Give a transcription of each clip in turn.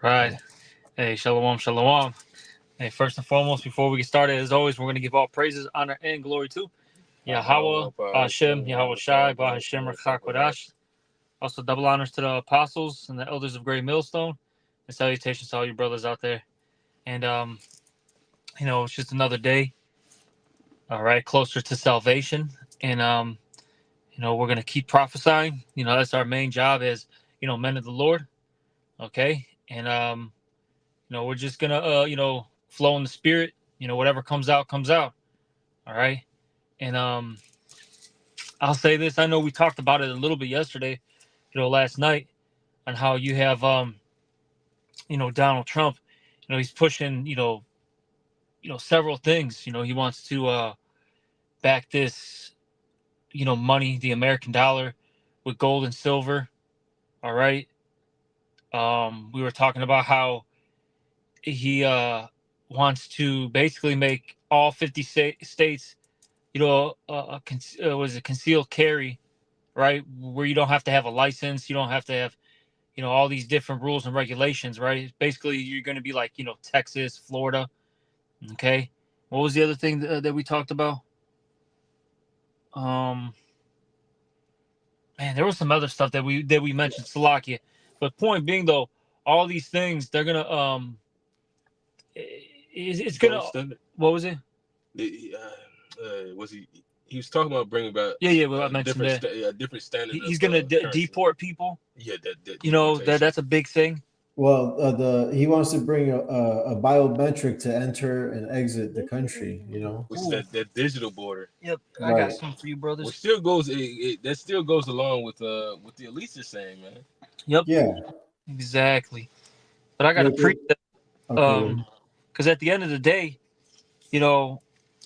Right. Hey, shalom, shalom. Hey, first and foremost, before we get started, as always, we're going to give all praises, honor, and glory to Yahweh, Hashem, Yahweh Shai, Hashem, Rachak. Also, double honors to the apostles and the elders of Great Millstone, and salutations to all you brothers out there. And it's just another day. All right, closer to salvation, and we're going to keep prophesying. That's our main job as men of the Lord. Okay, and we're just gonna flow in the spirit. Whatever comes out comes out. All right. And I'll say this. I know we talked about it a little bit yesterday, last night, on how you have Donald Trump. He's pushing several things. He wants to back this money, the American dollar, with gold and silver. All right. We were talking about how he wants to basically make all 50 states was a concealed carry, right? Where you don't have to have a license, you don't have to have, all these different rules and regulations, right? Basically, you're going to be like, Texas, Florida. Okay. What was the other thing that we talked about? Man, there was some other stuff that we mentioned, Slovakia. But point being, though, all these things, they're gonna it's gonna. What was it? Was he was talking about bringing back well, I mentioned that different standard. He's gonna deport people. Yeah, that's a big thing. Well, he wants to bring a biometric to enter and exit the country. Which is that digital border. Yep, I got some for you, brothers. Which still goes. That still goes along with the elites are saying, man. Yep. Yeah. Exactly. But I gotta preach that. Because at the end of the day,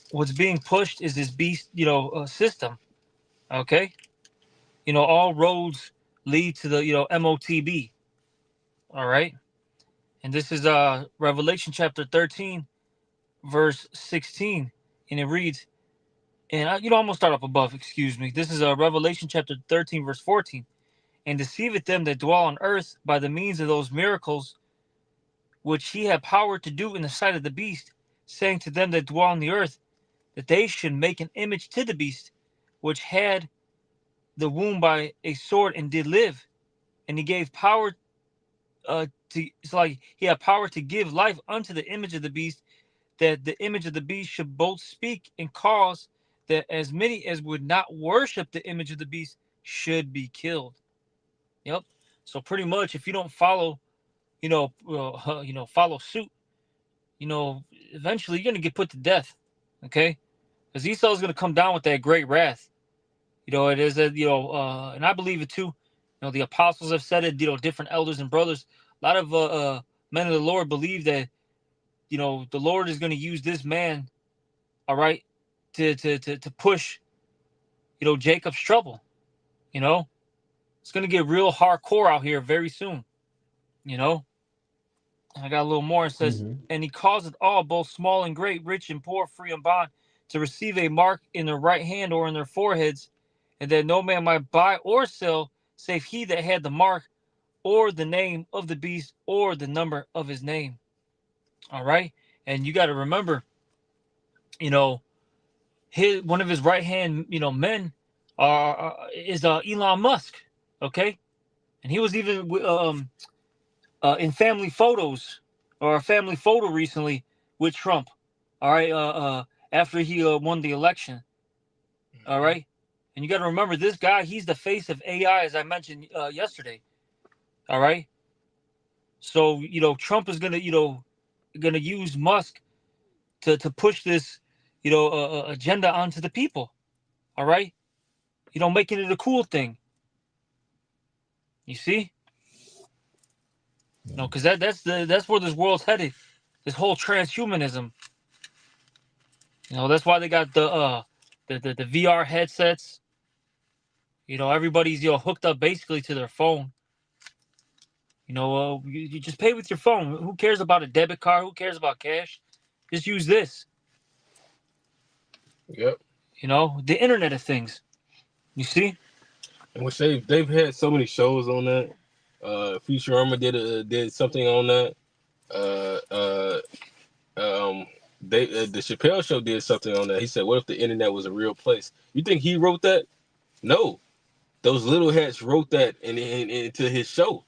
what's being pushed is this beast, system. Okay. All roads lead to the MOTB. All right. And this is Revelation chapter 13, verse 16. And it reads, and I'm gonna start up above, excuse me. This is Revelation chapter 13, verse 14. And deceiveth them that dwell on earth by the means of those miracles which he had power to do in the sight of the beast, saying to them that dwell on the earth, that they should make an image to the beast, which had the wound by a sword and did live. And he gave power he had power to give life unto the image of the beast, that the image of the beast should both speak and cause that as many as would not worship the image of the beast should be killed. Yep. So pretty much, if you don't follow, follow suit, eventually you're gonna get put to death. Okay, because Esau is gonna come down with that great wrath. It is and I believe it too. The apostles have said it. Different elders and brothers. A lot of men of the Lord believe that, the Lord is going to use this man, all right, to push, Jacob's trouble. It's going to get real hardcore out here very soon. I got a little more. It says, and he causeth all, both small and great, rich and poor, free and bond, to receive a mark in their right hand or in their foreheads, and that no man might buy or sell, save he that had the mark, or the name of the beast, or the number of his name. All right. And you got to remember, one of his right hand, men is Elon Musk. Okay. And he was even in family photos, or a family photo recently with Trump. All right. After he won the election. All right. And you got to remember, this guy, he's the face of AI, as I mentioned yesterday. All right. So, Trump is going to use Musk to push this, agenda onto the people. All right. Making it a cool thing. You see? Because that's where this world's headed. This whole transhumanism. That's why they got the VR headsets. Everybody's hooked up basically to their phone. You just pay with your phone. Who cares about a debit card? Who cares about cash? Just use this. Yep. The Internet of Things. You see? And which they've had so many shows on that. Futurama did something on that. They the Chappelle Show did something on that. He said, "What if the internet was a real place?" You think he wrote that? No, those little hats wrote that into his show.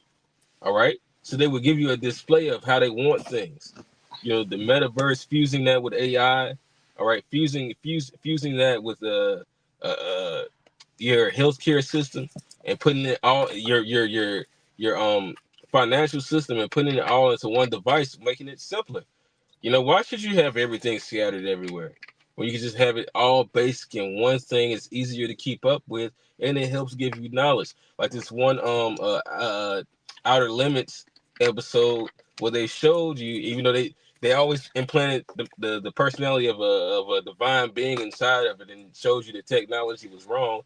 All right, so they would give you a display of how they want things. You know, the metaverse, fusing that with AI. All right, fusing that with uh your healthcare system and putting it all your financial system and putting it all into one device, making it simpler. You know, why should you have everything scattered everywhere when you can just have it all basic in one thing? It's easier to keep up with, and it helps give you knowledge. Like this one Outer Limits episode where they showed you, even though they always implanted the personality of a divine being inside of it, and showed you the technology was wrong.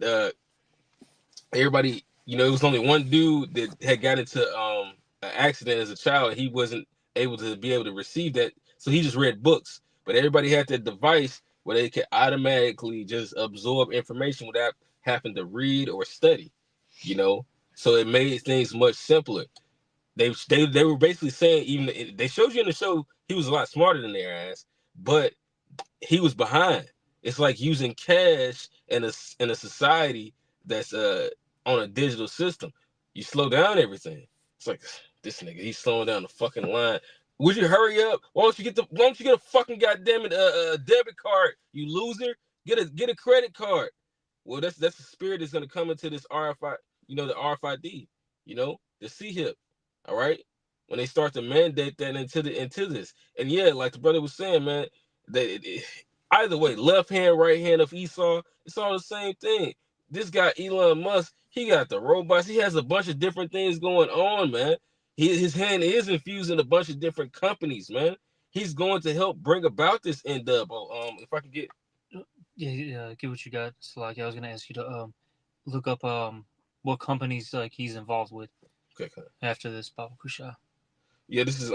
uh, Everybody, you know, it was only one dude that had got into an accident as a child. He wasn't able to receive that, so he just read books. But everybody had that device where they could automatically just absorb information without having to read or study. You know, so it made things much simpler. They were basically saying, even they showed you in the show he was a lot smarter than their ass, but he was behind. It's like using cash in a society that's on a digital system. You slow down everything. It's like this nigga, he's slowing down the fucking line. Would you hurry up? Why don't you get a fucking goddamn it debit card? You loser. Get a credit card. Well, that's the spirit that's gonna come into this RFI. You know, the RFID. You know, the C hip. All right. When they start to mandate that into this, and yeah, like the brother was saying, man, that either way, left hand, right hand of Esau, it's all the same thing. This guy Elon Musk, he got the robots. He has a bunch of different things going on, man. His hand is infusing a bunch of different companies, man. He's going to help bring about this end up. If I can get get what you got. So like I was gonna ask you to look up what companies like he's involved with. Okay. After this, Baba Kusha. Yeah, this is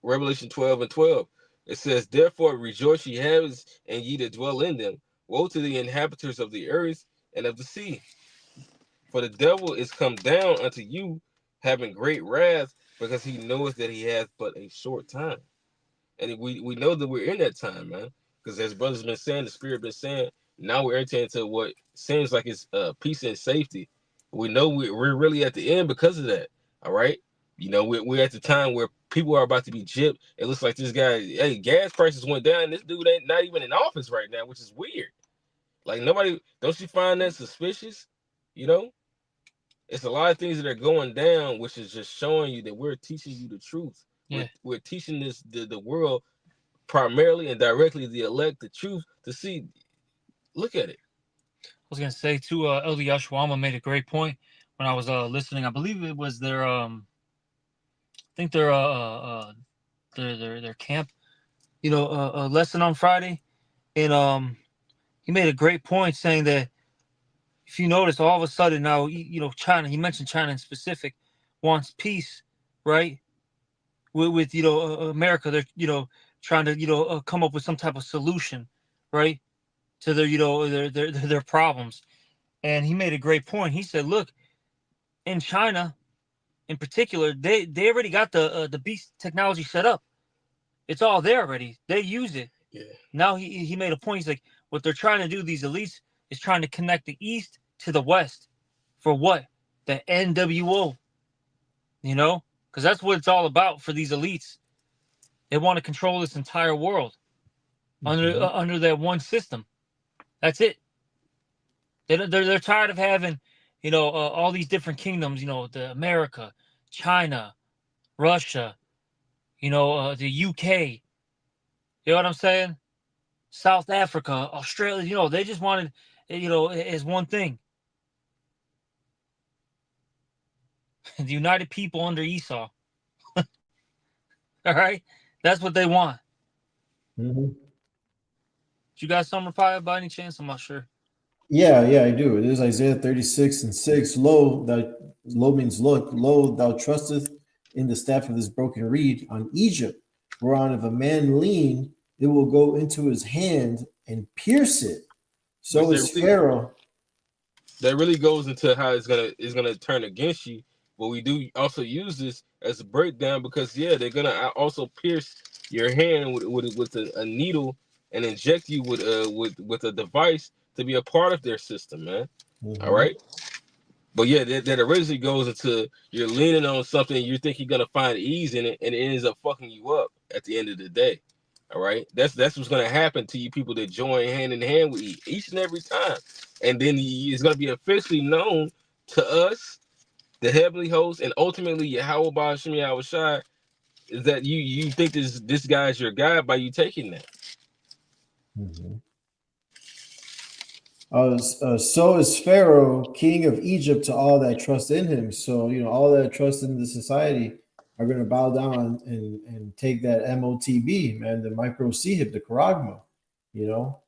Revelation 12:12. It says, "Therefore rejoice ye heavens, and ye that dwell in them. Woe to the inhabitants of the earth and of the sea. For the devil is come down unto you, having great wrath, because he knoweth that he hath but a short time." And we know that we're in that time, man. Because as brothers been saying, the spirit been saying, now we're entering into what seems like it's peace and safety. We know we're really at the end because of that. All right. You know, we're at the time where people are about to be gypped. It looks like this guy, hey, gas prices went down. This dude ain't not even in office right now, which is weird. Like nobody, don't you find that suspicious? You know, it's a lot of things that are going down, which is just showing you that we're teaching you the truth. Yeah. We're teaching the world primarily and directly the elect the truth to see. Look at it. I was gonna say too, Elder Yashwama made a great point when I was listening. I believe it was their I think their camp, lesson on Friday, and he made a great point saying that if you notice, all of a sudden now, China. He mentioned China in specific wants peace, right? With America, they're trying to come up with some type of solution, right, to their their problems. And he made a great point. He said, "Look, in China, in particular, they already got the beast technology set up. It's all there already. They use it. Yeah. Now he made a point. He's like, what they're trying to do, these elites, is trying to connect the East to the West. For what? The NWO. Because that's what it's all about for these elites. They want to control this entire world under that one system. That's it. They're tired of having, all these different kingdoms. The America, China, Russia, the UK. You know what I'm saying? South Africa, Australia. They just wanted, as one thing. The united people under Esau. All right, that's what they want. You got some reply by any chance? I'm not sure. Yeah, I do. It is Isaiah 36:6. Lo means look, lo, thou trusteth in the staff of this broken reed on Egypt, whereon if a man lean, it will go into his hand and pierce it. So is Pharaoh. that really goes into how it's gonna turn against you. But we do also use this as a breakdown because they're gonna also pierce your hand with a needle and inject you with a device to be a part of their system, man. All Mm-hmm. right. But that originally goes into you're leaning on something, you think you're gonna find ease in it, and it ends up fucking you up at the end of the day. All right, that's what's gonna happen to you people that join hand in hand with each and every time, and then it's gonna be officially known to us, the heavenly host, and ultimately Yahweh Ba'Shem Yahweh Shai, is that you think this guy's your guy by you taking that. Mm-hmm. So is Pharaoh, king of Egypt, to all that trust in him. So, all that trust in the society are going to bow down and take that MOTB, man, the micro sihib, the charagma, you know.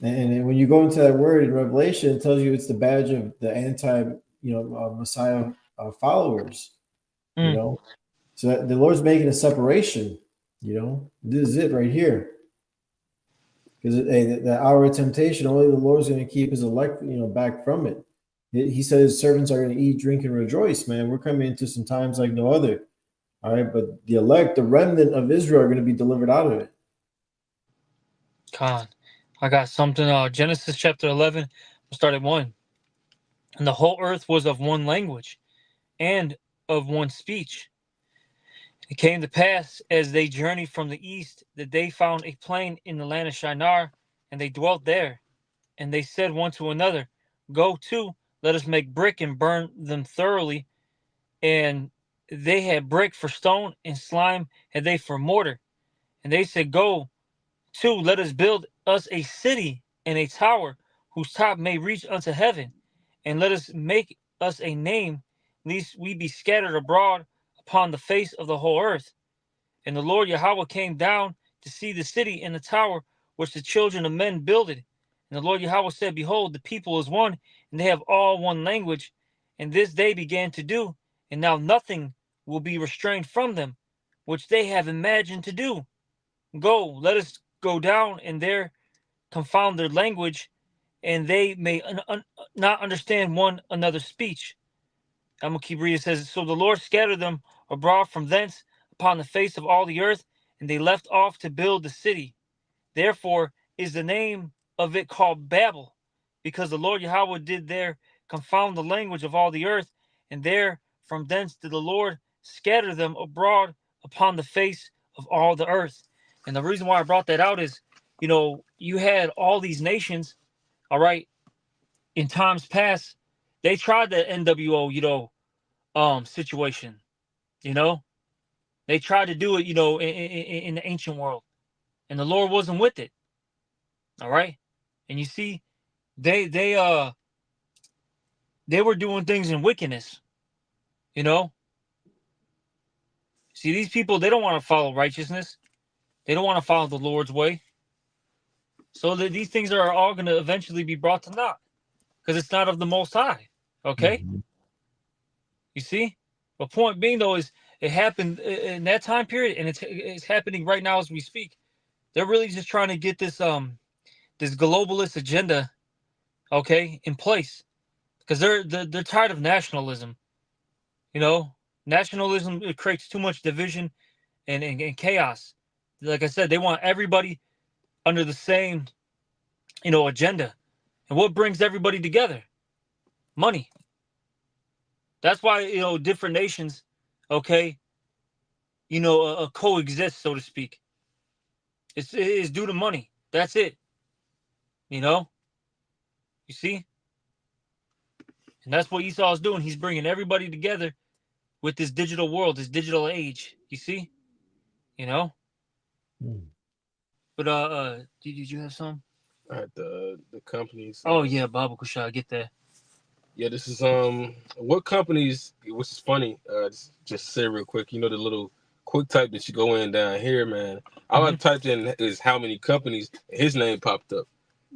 And when you go into that word in Revelation, it tells you it's the badge of the Messiah followers, you Mm. know. So the Lord's making a separation, This is it right here. Because the hour of temptation, only the Lord's going to keep his elect, back from it. He said his servants are going to eat, drink, and rejoice, man. We're coming into some times like no other. All right. But the elect, the remnant of Israel are going to be delivered out of it. Con. I got something. Genesis chapter 11, we'll start at 1. And the whole earth was of one language and of one speech. It came to pass, as they journeyed from the east, that they found a plain in the land of Shinar, and they dwelt there. And they said one to another, Go to, let us make brick and burn them thoroughly. And they had brick for stone, and slime had they for mortar. And they said, Go to, let us build us a city and a tower, whose top may reach unto heaven. And let us make us a name, lest we be scattered abroad upon the face of the whole earth. And the Lord Yahweh came down to see the city and the tower which the children of men builded. And the Lord Yahweh said, Behold, the people is one, and they have all one language. And this they began to do, and now nothing will be restrained from them, which they have imagined to do. Go, let us go down, and there confound their language, and they may not understand one another's speech. I'm going to keep reading. It says, So the Lord scattered them abroad from thence upon the face of all the earth, and they left off to build the city. Therefore is the name of it called Babel, because the Lord Yahweh did there confound the language of all the earth, and there from thence did the Lord scatter them abroad upon the face of all the earth. And the reason why I brought that out is, you had all these nations, all right, in times past, they tried the NWO, situation, you know, they tried to do it, in the ancient world, and the Lord wasn't with it. All right. And you see, they were doing things in wickedness, you know. See, these people, they don't want to follow righteousness. They don't want to follow the Lord's way. So these things are all going to eventually be brought to naught because it's not of the Most High. Okay. Mm-hmm. You see? But point being, though, is it happened in that time period, and it's happening right now as we speak. They're really just trying to get this globalist agenda, okay, in place, because they're tired of nationalism. You know, nationalism, it creates too much division and chaos. Like I said, they want everybody under the same, agenda. And what brings everybody together? Money. That's why, different nations, okay, coexist, so to speak. It's due to money. That's it. You know, you see, and that's what Esau is doing. He's bringing everybody together with this digital world, this digital age. You see, you know. Mm. But did you have some? All right, the companies. Oh yeah, Baba Kusha, get that. Yeah, this is what companies, which is funny, just say real quick, the little quick type that you go in down here, man. All I typed in is how many companies, and his name popped up.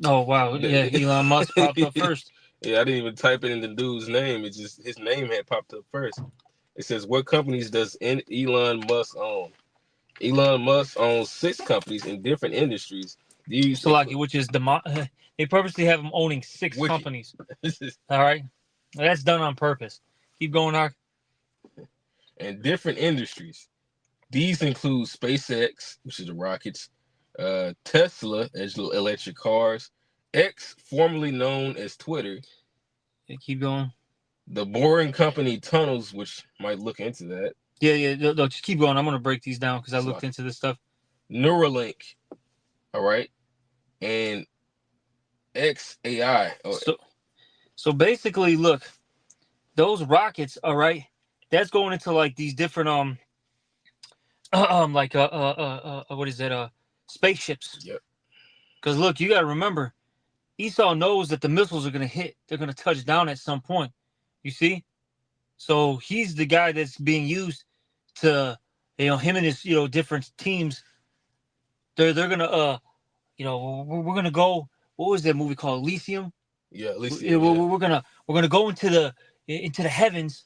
Oh wow, yeah, Elon Musk popped up first. Yeah, I didn't even type it in the dude's name. It's just his name had popped up first. It says, what companies does Elon Musk own? Elon Musk owns 6 companies in different industries. These Salaki, which is the They purposely have him owning 6 Wicked. companies. All right, that's done on purpose. Keep going, Ark. And different industries. These include SpaceX, which is the rockets, Tesla, as the electric cars, X, formerly known as Twitter, Keep going. the Boring Company tunnels, which might look into that. Yeah. No, just keep going. I'm gonna break these down because I looked into this stuff. Neuralink, all right, and XAI. So basically, look, those rockets, all right, that's going into like these different like what is that spaceships. Yep. Because look, you got to remember, Esau knows that the missiles are gonna hit. They're gonna touch down at some point. You see, so he's the guy that's being used to, him and his different teams. They're gonna we're gonna go. What was that movie called? Elysium. Yeah, at least We're gonna go into the heavens,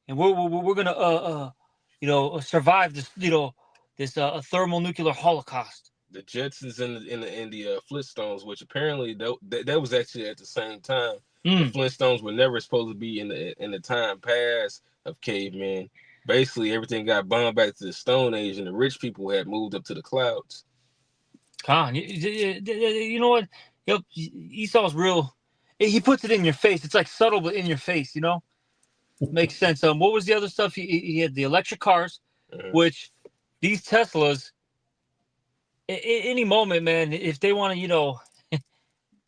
and we're gonna survive this this thermonuclear holocaust. the Jetsons and the Flintstones, which apparently that was actually at the same time. The Flintstones were never supposed to be in the time past of cavemen. Basically, everything got bombed back to the Stone Age, and the rich people had moved up to the clouds. You know what? Yep, Esau's real. He puts it in your face. It's like subtle, but in your face. Makes sense. What was the other stuff? He had the electric cars, which these Teslas, any moment, man, if they want to,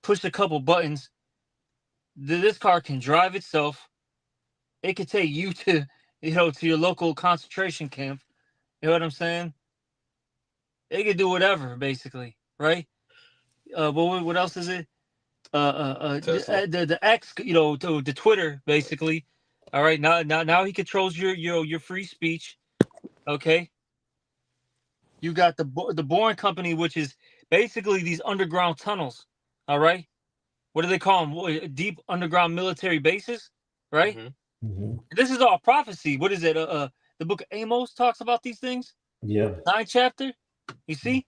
push a couple buttons, this car can drive itself. It could take you to, to your local concentration camp. You know what I'm saying? It could do whatever, basically, right? What else is it? The X, the Twitter, basically. All right, now he controls your free speech. Okay. You got the Boring Company, which is basically these underground tunnels. All right. What do they call them? Deep underground military bases, right? This is all prophecy. What is it? The book of Amos talks about these things. Yeah. 9th chapter. You see,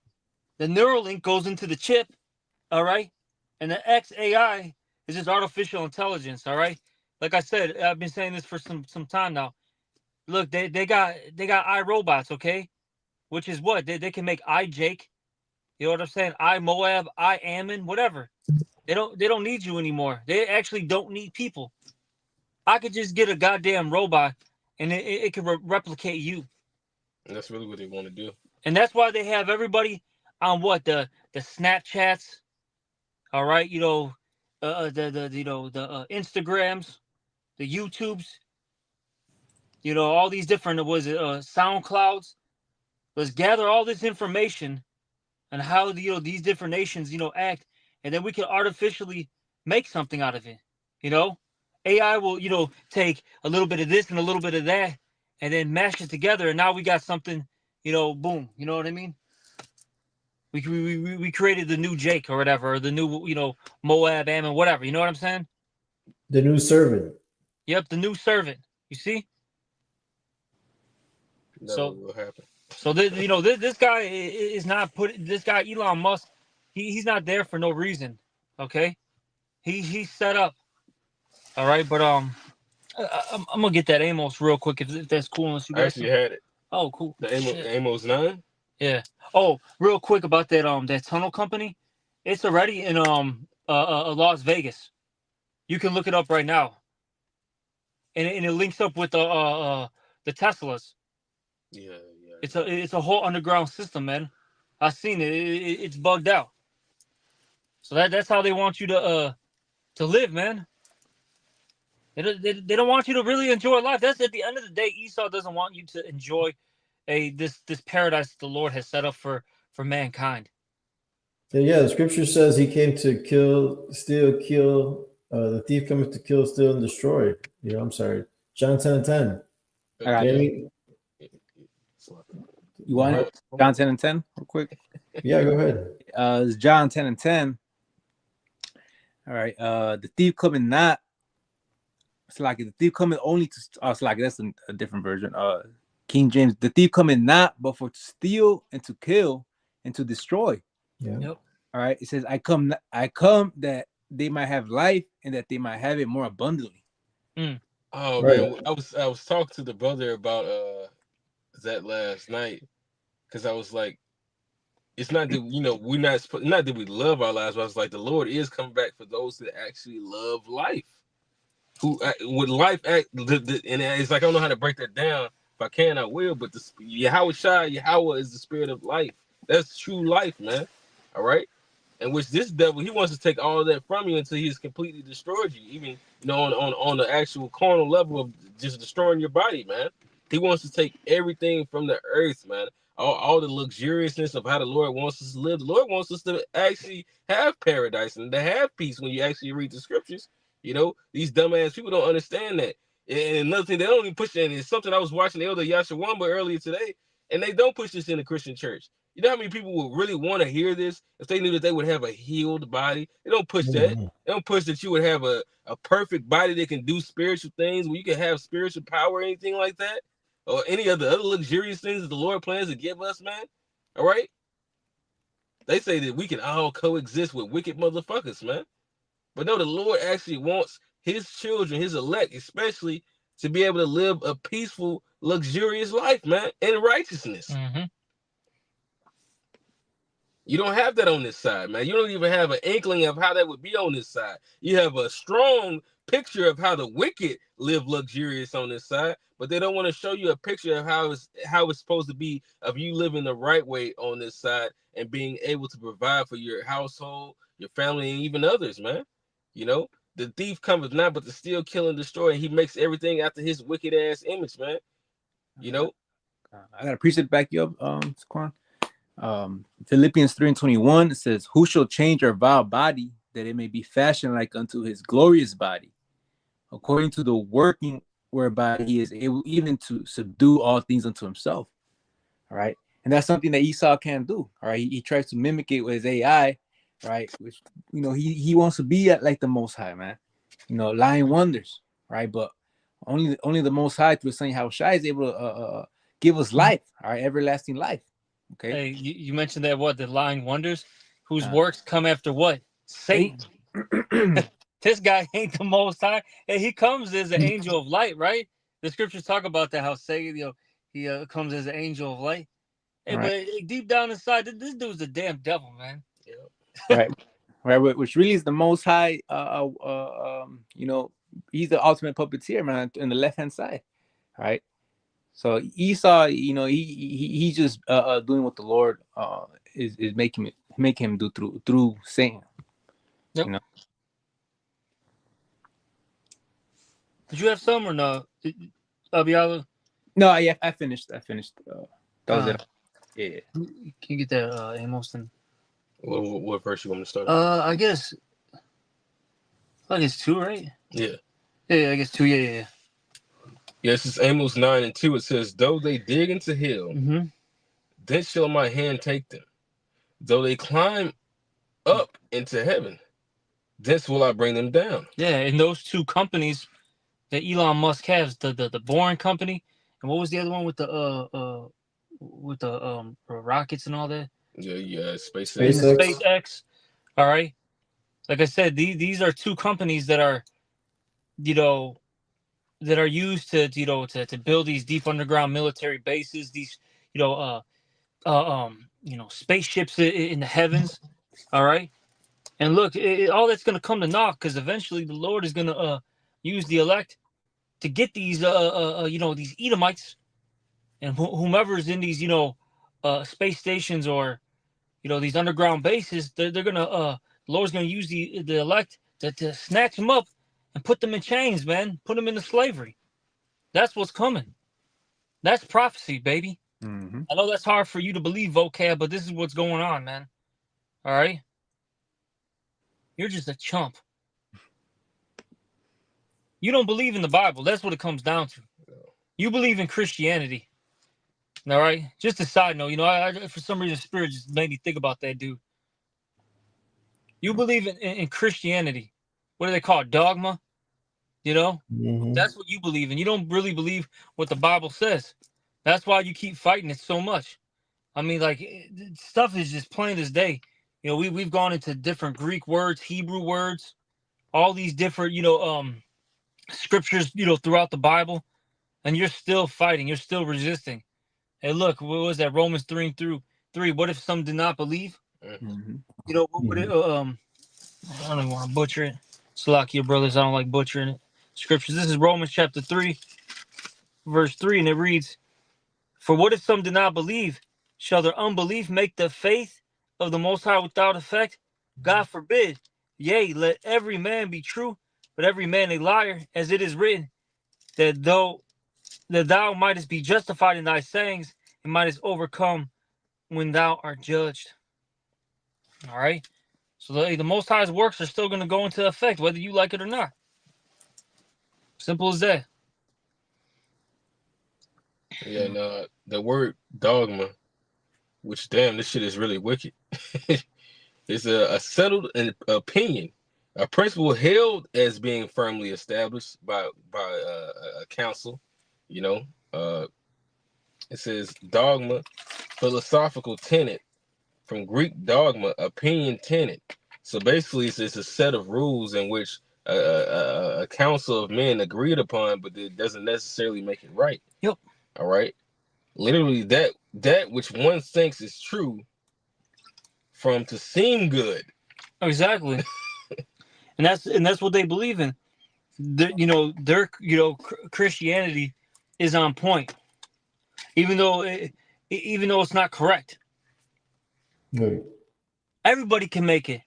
the Neuralink goes into the chip. All right, and the XAI is just artificial intelligence. All right, like I said, I've been saying this for some time now. Look, they got iRobots, okay, which is what they can make iJake. You know what I'm saying? iMoab, iAmmon, whatever. They don't need you anymore. They actually don't need people. I could just get a goddamn robot, and it can replicate you. And that's really what they want to do. And that's why they have everybody on what the Snapchats. All right, the Instagrams, the YouTubes, all these different SoundClouds. Let's gather all this information on how these different nations act, and then we can artificially make something out of it. AI will take a little bit of this and a little bit of that, and then mash it together, and now we got something. Boom. You know what I mean? We created the new Jake or whatever, or the new Moab, Ammon, whatever. You know what I'm saying? The new servant. Yep, the new servant. You see? Never will happen. So this guy is not this guy Elon Musk. He's not there for no reason. Okay, he's set up. All right, but I'm gonna get that Amos real quick if that's cool. Unless you guys I actually had it. Oh, cool. The Amos 9. Yeah. Oh, real quick about that tunnel company. It's already in Las Vegas. You can look it up right now. And it links up with the Teslas. Yeah. It's a whole underground system, man. I've seen it. It's bugged out. So that's how they want you to live, man. They don't want you to really enjoy life. That's at the end of the day, Esau doesn't want you to enjoy this paradise that the Lord has set up for mankind. Yeah, the scripture says he came to kill, steal, kill. The thief cometh to kill, steal, and destroy. I'm sorry. John 10:10. I got you. You want it? John 10:10, real quick. Yeah, go ahead. It's John 10:10. All right. The thief coming not. It's like the thief coming only to. It's like that's a different version. King James. The thief coming not, but for to steal and to kill and to destroy. Yeah. Yep. All right. It says, I come that they might have life and that they might have it more abundantly. Oh Right. man, I was talking to the brother about that last night because I was like, it's not that we're not that we love our lives, but I was like, the Lord is coming back for those that actually love life, who with life act, and it's like I don't know how to break that down. If I can, I will. But the Yahweh is the spirit of life. That's true life, man. All right. And which this devil, he wants to take all of that from you until he's completely destroyed you, even on the actual carnal level of just destroying your body, man. He wants to take everything from the earth, man. All the luxuriousness of how the Lord wants us to live. The Lord wants us to actually have paradise and to have peace when you actually read the scriptures. These dumbass people don't understand that. And another thing, they don't even push it. And it's something I was watching Elder Yashawamba earlier today, and they don't push this in the Christian church. You know how many people would really want to hear this if they knew that they would have a healed body? They don't push that. Mhm. They don't push that you would have a perfect body that can do spiritual things, where you can have spiritual power or anything like that, or any of the other luxurious things that the Lord plans to give us, man. All right? They say that we can all coexist with wicked motherfuckers, man. But no, the Lord actually wants his children, his elect especially, to be able to live a peaceful, luxurious life, man, in righteousness. Mm-hmm. You don't have that on this side, man. You don't even have an inkling of how that would be on this side. You have a strong picture of how the wicked live luxurious on this side, but they don't want to show you a picture of how it's supposed to be of you living the right way on this side and being able to provide for your household, your family, and even others, man. The thief cometh not but to steal, kill, and destroy, and he makes everything after his wicked ass image, man. I got to preach it back you up, Saquon. Philippians 3:21, it says, who shall change our vile body that it may be fashioned like unto his glorious body, according to the working whereby he is able even to subdue all things unto himself. All right. And that's something that Esau can't do. All right. He tries to mimic it with his AI, right? Which, he wants to be at like the Most High, man. Lying wonders, right? But only the Most High through his son Yahushua is able to give us life, all right, everlasting life. Okay. Hey, you mentioned that the lying wonders, whose works come after what? Satan. This guy ain't the Most High. Hey, he comes as an angel of light, right? The scriptures talk about that, how Satan, he comes as an angel of light. Hey, right. but deep down inside, this dude's a damn devil, man. Right. Right. Which really is the Most High. He's the ultimate puppeteer, man, in the left hand side, right? So Esau, he's just doing what the Lord is making him do through Satan. Yep. Did you have some or no, Abiyalu? No, I finished. That was it. Yeah. Can you get that Amos then? What verse you want me to start? I guess 2, right? Yeah. Yeah, I guess 2. Yeah. Yes, it's Amos 9:2. It says, though they dig into hell, Mm-hmm. then shall my hand take them. Though they climb up into heaven, thence will I bring them down. Yeah, and those two companies that Elon Musk has, the Boring company, and what was the other one with the rockets and all that? Yeah, SpaceX. All right. Like I said, these are two companies that are, that are used to build these deep underground military bases, these, spaceships in the heavens. All right. And look, all that's going to come to naught, because eventually the Lord is going to use the elect to get these these Edomites and whomever is in these space stations or these underground bases. They're gonna the Lord's gonna use the elect to snatch them up and put them in chains, man. Put them into slavery. That's what's coming. That's prophecy, baby. Mm-hmm. I know that's hard for you to believe, vocab, but this is what's going on, man. All right. You're just a chump. You don't believe in the Bible. That's what it comes down to. You believe in Christianity. All right. Just a side note, I for some reason, Spirit just made me think about that, dude. You believe in Christianity. What do they call it? Dogma? Mhm. That's what you believe in. You don't really believe what the Bible says. That's why you keep fighting it so much. I mean, like, stuff is just plain as day. You know, we've gone into different Greek words, Hebrew words, all these different, scriptures, throughout the Bible, and you're still fighting, you're still resisting. Hey, look, what was that? Romans 3:3. What if some did not believe? Mm-hmm. What would it, I don't even want to butcher it. Salakia brothers, I don't like butchering it. Scriptures. This is Romans chapter 3, verse 3, and it reads, "For what if some did not believe? Shall their unbelief make the faith of the Most High without effect? God forbid. Yea, let every man be true, but every man a liar, as it is written, that thou mightest be justified in thy sayings, and mightest overcome when thou art judged." All right. So the Most High's works are still going to go into effect, whether you like it or not. Simple as that. Yeah, no, the word dogma, which damn, this shit is really wicked. It's a settled opinion, a principle held as being firmly established by a council. You know, it says dogma, philosophical tenet, from Greek dogma, opinion tenet. So basically, it's a set of rules in which a council of men agreed upon, but it doesn't necessarily make it right. Yep. All right. Literally, that which one thinks is true, from to seem good. Exactly. and that's what they believe in. Their Christianity is on point, even though it's not correct. Right. Everybody can make it.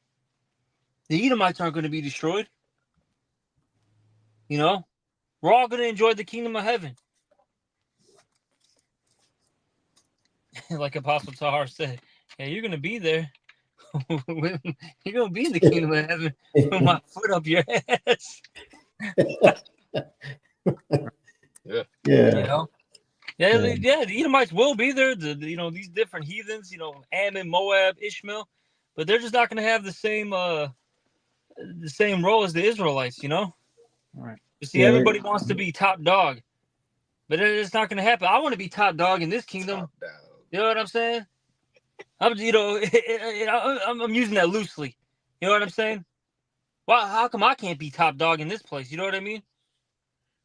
The Edomites aren't going to be destroyed. We're all going to enjoy the kingdom of heaven. Like Apostle Tahar said, "Yeah, you're going to be there. You're going to be in the kingdom of heaven with my foot up your ass." Yeah. Yeah. Yeah, the Edomites will be there. These different heathens, Ammon, Moab, Ishmael, but they're just not going to have the same role as the Israelites. All right. You see, Yeah, everybody wants to be top dog, but it's not going to happen. I want to be top dog in this kingdom. Top dog. You know what I'm saying? I'm using that loosely. You know what I'm saying? Well, how come I can't be top dog in this place? You know what I mean?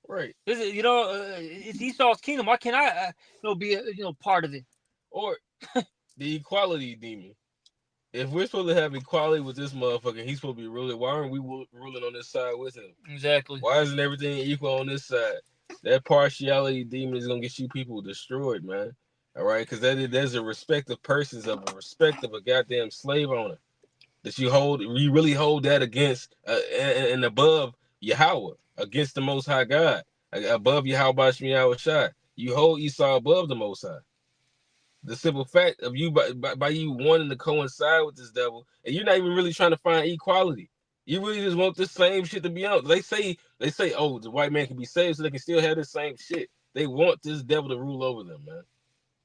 Right. It's Esau's kingdom. Why can't I, be part of it? Or the equality demon. If we're supposed to have equality with this motherfucker, he's supposed to be ruling. Why aren't we ruling on this side with him? Exactly. Why isn't everything equal on this side? That partiality demon is gonna get you people destroyed, man. All right, because there's a respect of persons, of a respect of a goddamn slave owner that you really hold that against and above Yahweh, against the Most High God, above Yahweh Shai. You hold Esau above the Most High. The simple fact of you by you wanting to coincide with this devil, and you're not even really trying to find equality. You really just want this same shit to be out. They say, oh, the white man can be saved, so they can still have this same shit. They want this devil to rule over them, man.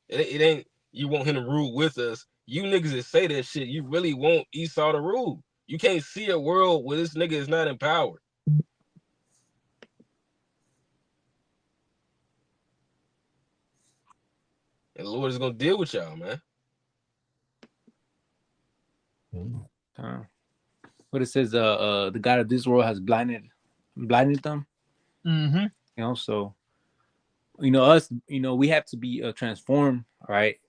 It ain't you want him to rule with us. You niggas that say that shit, you really want Esau to rule. You can't see a world where this nigga is not empowered. And the Lord is gonna deal with y'all, man. What it says, the God of this world has blinded them. Mm-hmm. So us, we have to be transformed, right?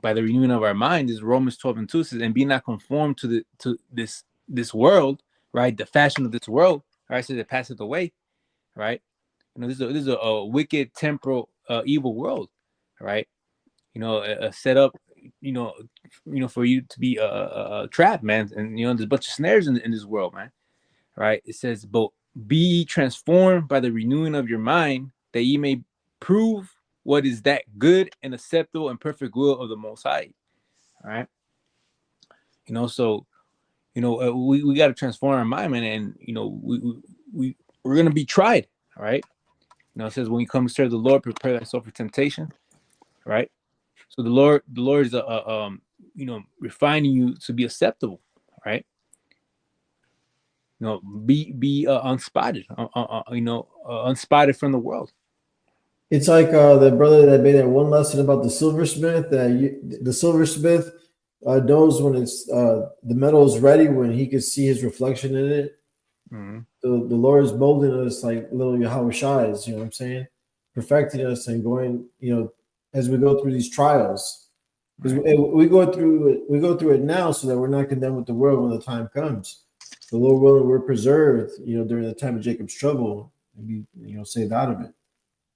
By the renewing of our mind, is Romans 12:2 says, and be not conformed to this world, right? The fashion of this world, right? So that passeth away, right? This is a wicked, temporal, evil world, right? Set up, for you to be a trap, man. And there's a bunch of snares in this world, man. Right? It says, but be transformed by the renewing of your mind, that ye may prove what is that good and acceptable and perfect will of the Most High. All right. So we got to transform our mind, man, and we're gonna be tried. All right. It says, when you come to serve the Lord, prepare thyself for temptation. Right. So the Lord is refining you to be acceptable, right? Be unspotted, unspotted from the world. It's like the brother that made that one lesson about the silversmith. The silversmith knows when it's the metal is ready, when he could see his reflection in it. Mm-hmm. The Lord is molding us like little Yahweh Shais, you know what I'm saying? Perfecting us and going, as we go through these trials. Because Right. we go through it now so that we're not condemned with the world when the time comes. The Lord willing, we're preserved, during the time of Jacob's trouble and be, saved out of it.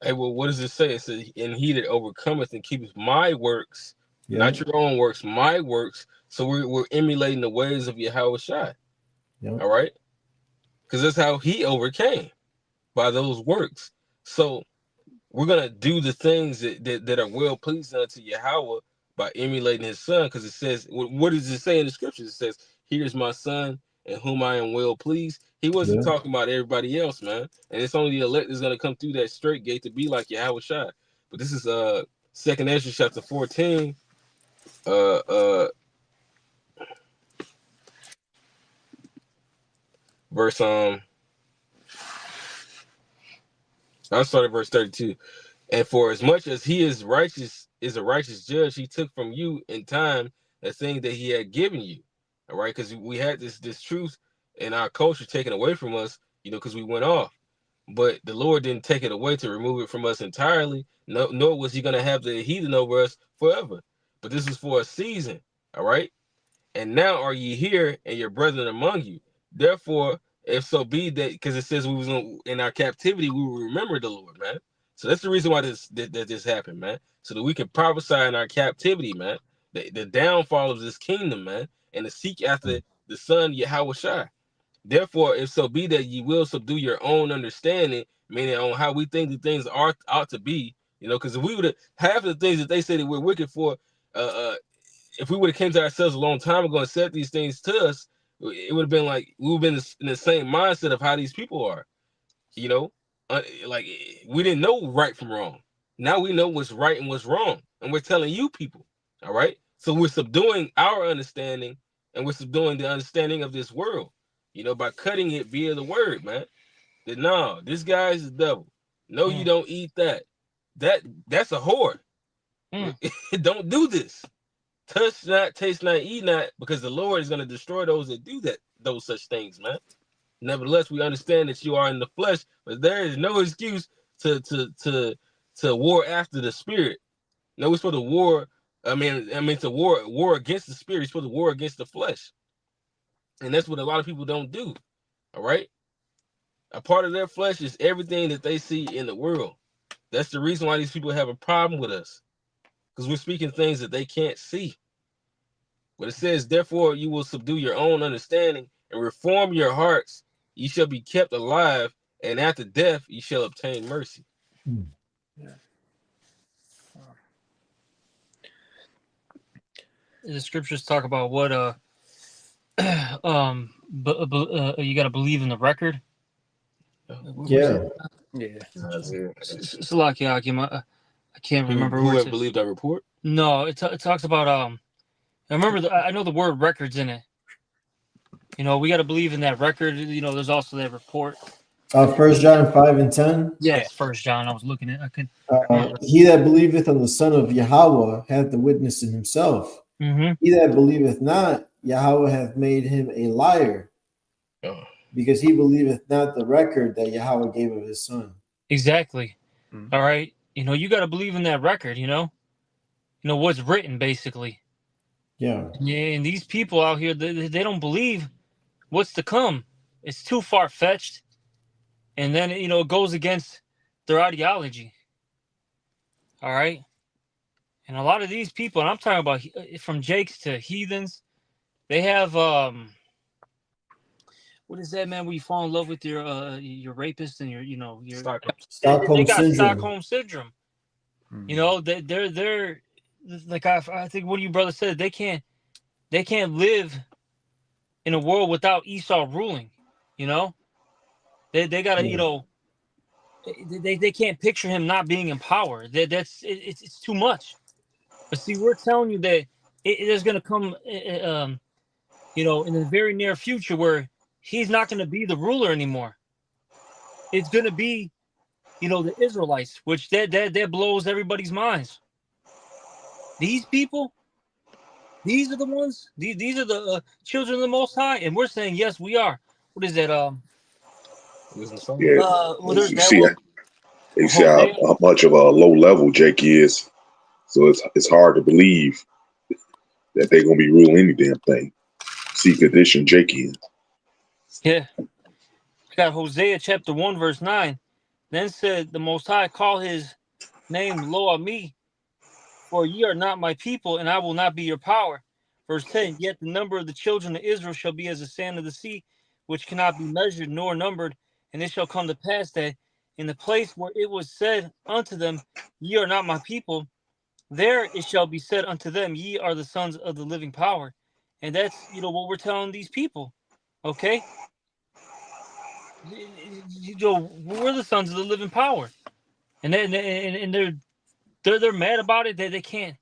Hey, well, what does it say? It says, "And he that overcometh and keeps my works, Yeah. not your own works, my works." So we're emulating the ways of Yahweh Shai. Yeah. All right, because that's how he overcame, by those works. So we're gonna do the things that are well pleasing unto Yahweh by emulating his son, because it says, what does it say in the scriptures? It says, "Here's my son in whom I am well pleased." He wasn't Yeah. talking about everybody else, man. And it's only the elect that's gonna come through that straight gate to be like Yahweh Shai. But this is Second Ezra chapter 14. Verse I started verse 32. "And for as much as he is a righteous judge, he took from you in time the thing that he had given you." All right, because we had this truth in our culture taken away from us, because we went off. But the Lord didn't take it away to remove it from us entirely. No, nor was he gonna have the heathen over us forever. But this was for a season. All right. "And now are ye here, and your brethren among you. Therefore, if so be that," because it says we was in our captivity, we will remember the Lord, man. So that's the reason why this happened, man. So that we can prophesy in our captivity, man. The downfall of this kingdom, man, and to seek after the Son Yahweh Shai. "Therefore, if so be that ye will subdue your own understanding," meaning on how we think the things ought to be, because if we would have half of the things that they say that we're wicked for, if we would have came to ourselves a long time ago and said these things to us, it would have been like we would have been in the same mindset of how these people are. Like we didn't know right from wrong. Now we know what's right and what's wrong, and we're telling you people. All right, so we're subduing our understanding, and we're subduing the understanding of this world. By cutting it via the word, man. That no, this guy is the devil. No, you don't eat that. That's a whore. Don't do this. Touch not, taste not, eat not, because the Lord is going to destroy those that do those such things, man. Nevertheless, we understand that you are in the flesh, but there is no excuse to war after the spirit. No, we're supposed to war. To war against the spirit. We're supposed to war against the flesh, and that's what a lot of people don't do. All right, a part of their flesh is everything that they see in the world. That's the reason why these people have a problem with us, because we're speaking things that they can't see. But it says, "Therefore you will subdue your own understanding and reform your hearts. Ye shall be kept alive, and after death ye shall obtain mercy." Yeah. The scriptures talk about what you got to believe in the record. Yeah. Yeah. Salaki Akim, I can't remember Who where it have says. believed our report? No, it talks about I remember I know the word records in it. We got to believe in that record. There's also that report. 1 John 5:10. Yes, First John. I was looking at. I could. He that believeth on the Son of Yahweh hath the witness in himself. Mm-hmm. He that believeth not, Yahweh hath made him a liar, because he believeth not the record that Yahweh gave of his Son. Exactly. Mm-hmm. All right. You got to believe in that record. What's written basically. Yeah. And these people out here, they don't believe what's to come. It's too far fetched, and then it goes against their ideology. All right. And a lot of these people, and I'm talking about from Jakes to heathens, they have what is that, man? Where you fall in love with your rapist and your Stockholm they got syndrome. Stockholm syndrome. Mm-hmm. They're like I think what you brother said, they can't live in a world without Esau ruling. They gotta they can't picture him not being in power. It's too much. But see, we're telling you that there's gonna come in the very near future where he's not gonna be the ruler anymore. It's gonna be the Israelites, which that blows everybody's minds. These people, These are the ones. These are the children of the Most High, and we're saying yes, we are. What is that? Yeah, Well, there's you that see, one. you see Hosea. how much of a low level Jake is. So it's hard to believe that they're gonna be ruling any damn thing. See condition Jake in. Yeah. Got Hosea chapter 1, verse 9. Then said the Most High, call his name Lo Ami, for ye are not my people, and I will not be your power. Verse 10, yet the number of the children of Israel shall be as the sand of the sea, which cannot be measured nor numbered. And it shall come to pass that in the place where it was said unto them, ye are not my people, there it shall be said unto them, ye are the sons of the living power. And that's, what we're telling these people. Okay? We're the sons of the living power. And they're mad about it. They can't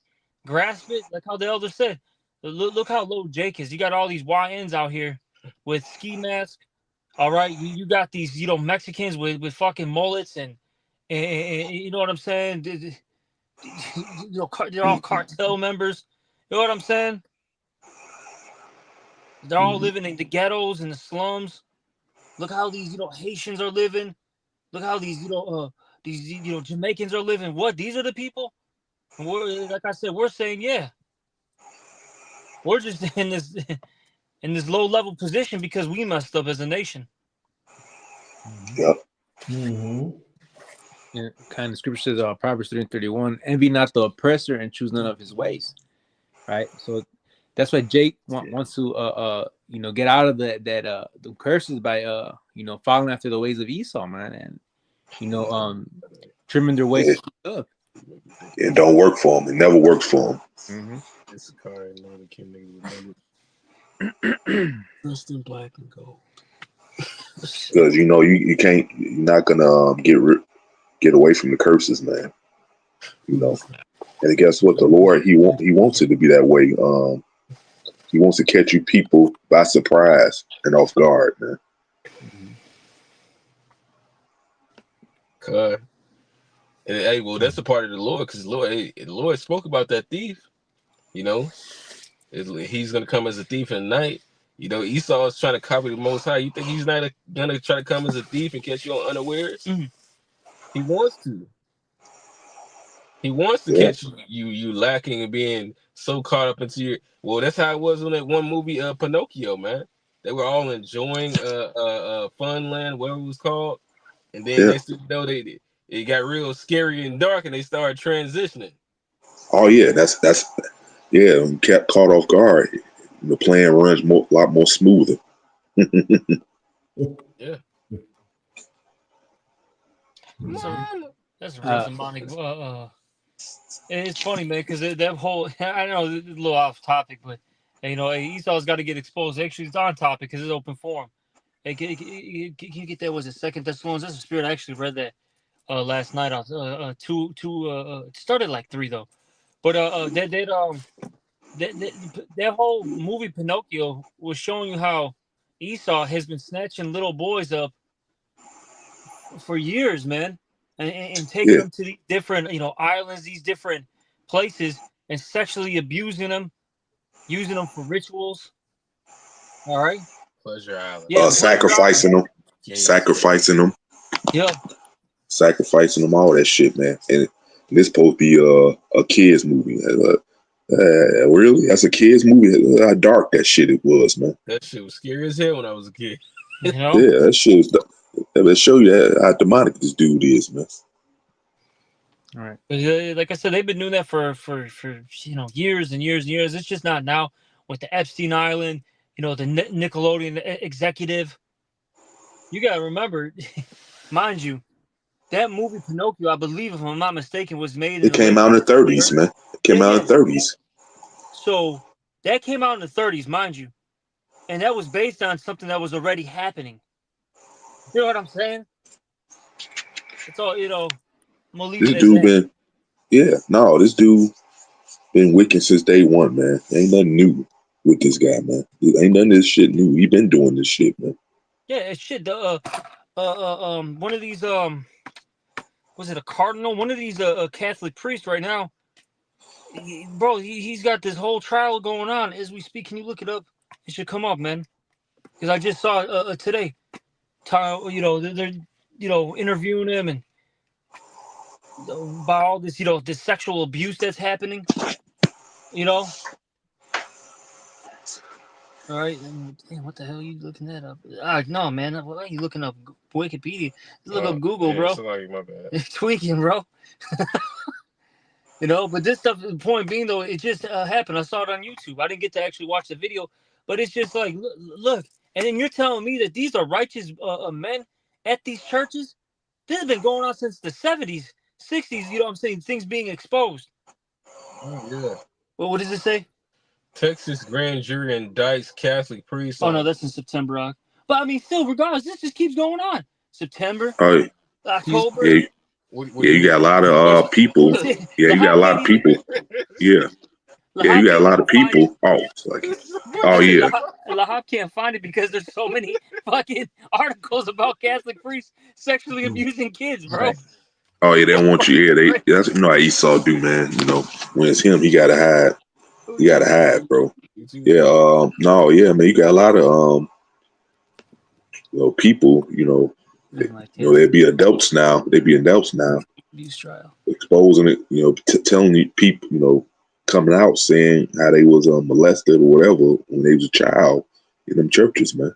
grasp it. Like how the elder said. Look how low Jake is. You got all these YNs out here with ski masks. All right, you got these Mexicans with fucking mullets and you know what I'm saying. They're all cartel members. You know what I'm saying? They're all living in the ghettos and the slums. Look how these Haitians are living. Look how these Jamaicans are living. What? These are the people. And we're, like I said, we're saying, yeah, we're just in this low level position because we messed up as a nation. Yep. Mm-hmm. Yeah, kind of scripture says, Proverbs 3:31, envy not the oppressor and choose none of his ways. Right. So that's why Jake wants to get out of the curses by following after the ways of Esau, man, and trimming their ways It, to keep up. it don't work for him. It never works for him. Mm-hmm. It's a car and Lord King niggas dressed in black and gold. Because you can't. You're not gonna get away from the curses, man. And guess what? The Lord, He wants it to be that way. He wants to catch you people by surprise and off guard, man. And, hey, well, that's a part of the Lord, because the Lord spoke about that thief. He's gonna come as a thief in the night. Esau is trying to copy the Most High. You think he's not gonna try to come as a thief and catch you on unawares? Mm-hmm. He wants to. He wants to catch you lacking and being so caught up into your. Well, that's how it was on that one movie, Pinocchio, man. They were all enjoying Funland, whatever it was called, and then next thing you know, it got real scary and dark, and they started transitioning. Oh yeah, that's kept caught off guard. The plan runs a lot more smoother. Yeah. That's real symbolic. It's funny, man, because that whole I know it's a little off topic, but Esau's got to get exposed. Actually, it's on topic because it's open forum. Hey, can you get that? Was it Second Thessalonians? That's the spirit. I actually read that last night. I was it started like 3 though, but that whole movie Pinocchio was showing you how Esau has been snatching little boys up for years, man, and taking them to these different islands, these different places, and sexually abusing them, using them for rituals. All right. Pleasure Island. Yeah, sacrificing them, sacrificing them, sacrificing them, all that shit, man. And this supposed to be a kids movie. Really? That's a kids movie? How dark that shit it was, man. That shit was scary as hell when I was a kid. Yeah, that shit was. Let's show you how demonic this dude is, man. All right. Like I said, they've been doing that for years and years and years. It's just not now with the Epstein Island, the Nickelodeon executive. You gotta remember, mind you, that movie Pinocchio, I believe, if I'm not mistaken, was made in It came out in the 30s, man. It came out in the 30s. So that came out in the 30s, mind you, and that was based on something that was already happening. You know what I'm saying? It's all I'm gonna leave This it dude at that. this dude been wicked since day one, man. Ain't nothing new with this guy, man. Ain't none of this shit new. He been doing this shit, man. Yeah, it's shit. One of these was it a cardinal? One of these Catholic priests right now. bro, he's got this whole trial going on as we speak. Can you look it up? It should come up, man. Because I just saw it today. You know, they're interviewing him and about all this, this sexual abuse that's happening. You know. All right. Damn, what the hell are you looking that up? No, man. What are you looking up? Wikipedia. Just look up Google, bro. Sorry, my bad. It's tweaking, bro. But this stuff, the point being, though, it just happened. I saw it on YouTube. I didn't get to actually watch the video, but it's just like, look. And then you're telling me that these are righteous men at these churches? This has been going on since the 70s, 60s, you know what I'm saying? Things being exposed. Oh, yeah. Well, what does it say? Texas grand jury indicts Catholic priest. Oh, no, that's in September. But, I mean, still, regardless, this just keeps going on. September, October. Yeah, you got a lot of people. Yeah, you got a lot of people. Yeah. Yeah, you got a lot of people. Oh, it's like, oh yeah. Lahab can't find it because there's so many fucking articles about Catholic priests sexually abusing kids, bro. Oh yeah, they don't want you here. That's how Esau do, man. When it's him, he gotta hide. You gotta hide, bro. Yeah. No. Yeah, man. You got a lot of people. They'd be adults now. Abuse trial. Exposing it. Telling people. Coming out saying how they was molested or whatever when they was a child in them churches, man.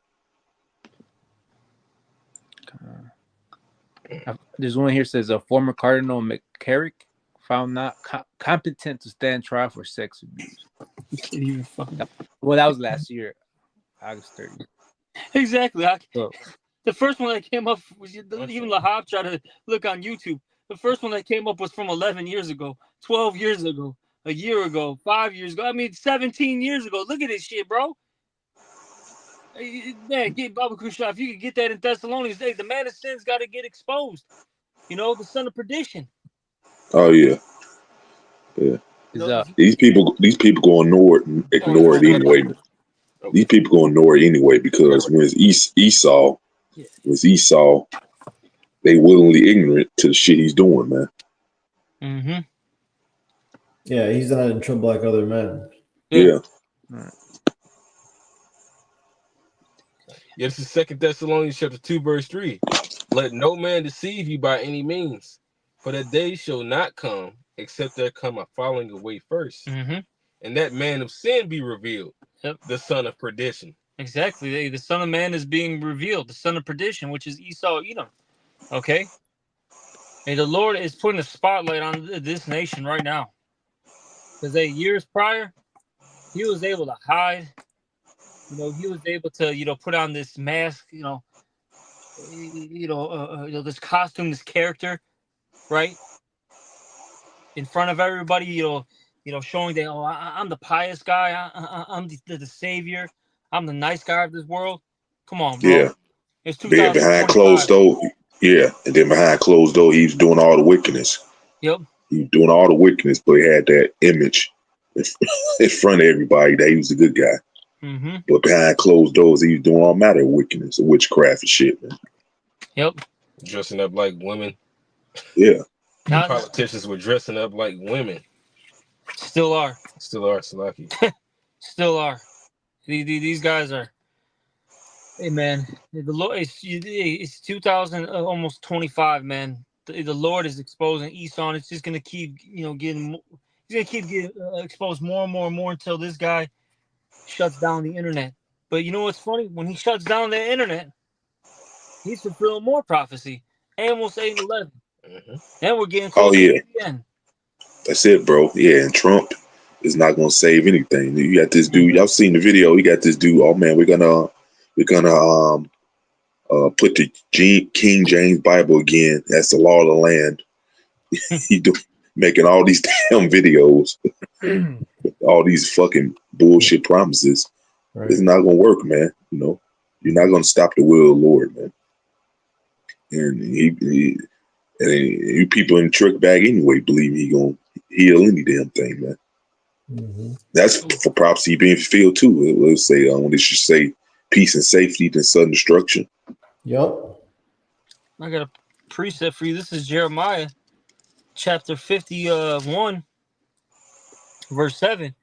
There's one here says a former Cardinal McCarrick found not competent to stand trial for sex abuse. You can't even fucking. Well, that was last year, August 30th. Exactly. The first one that came up was even Lahab tried to look on YouTube. The first one that came up was from 11 years ago, 12 years ago, a year ago, 5 years ago. I mean, 17 years ago. Look at this shit, bro. Man, get Baba Kusha. If you could get that in Thessalonians, the man of sin's got to get exposed. The son of perdition. Oh yeah, yeah. These people go ignore it anyway. These people go ignore it anyway because when it's Esau, they willingly ignorant to the shit he's doing, man. Mm-hmm. Yeah, he's not in trouble like other men. Yeah. This is 2 Thessalonians chapter 2, verse 3. Let no man deceive you by any means, for that day shall not come, except there come a falling away first. Mm-hmm. And that man of sin be revealed, the son of perdition. Exactly. The son of man is being revealed, the son of perdition, which is Esau, Edom. Okay? And the Lord is putting a spotlight on this nation right now. Because years prior, he was able to hide. He was able to, put on this mask, this costume, this character, right? In front of everybody, showing that, I'm the pious guy. I'm the savior. I'm the nice guy of this world. Come on, bro. Yeah. It's 2025. Behind closed door. Yeah. And then behind closed door, he was doing all the wickedness. Yep. He was doing all the wickedness, but he had that image in front of everybody that he was a good guy. Mm-hmm. But behind closed doors, he was doing all matter of wickedness and witchcraft and shit, man. Yep. Dressing up like women. Yeah. Politicians were dressing up like women. Still are, Salaki. Still are. These guys are. Hey man, the Lord. It's 2000, almost 25, man. The Lord is exposing Esau. And it's just gonna keep, getting. He's gonna keep getting exposed more and more and more until this guy shuts down the internet. But you know what's funny? When he shuts down the internet, he's fulfilling more prophecy. Amos 8 and 11. Mm-hmm. Then we're getting close to the end. That's it, bro. Yeah, and Trump is not gonna save anything. You got this dude. Y'all seen the video? You got this dude. Oh man, we're gonna put the King James Bible again. That's the law of the land. He making all these damn videos, all these fucking bullshit promises. Right. It's not gonna work, man. You're not gonna stop the will of the Lord, man. And you people in the trick bag anyway believe he gonna heal any damn thing, man. Mm-hmm. That's for prophecy being fulfilled too. Let's say when they should say peace and safety than sudden destruction. Yep. I got a precept for you. This is Jeremiah chapter 51. Verse 7.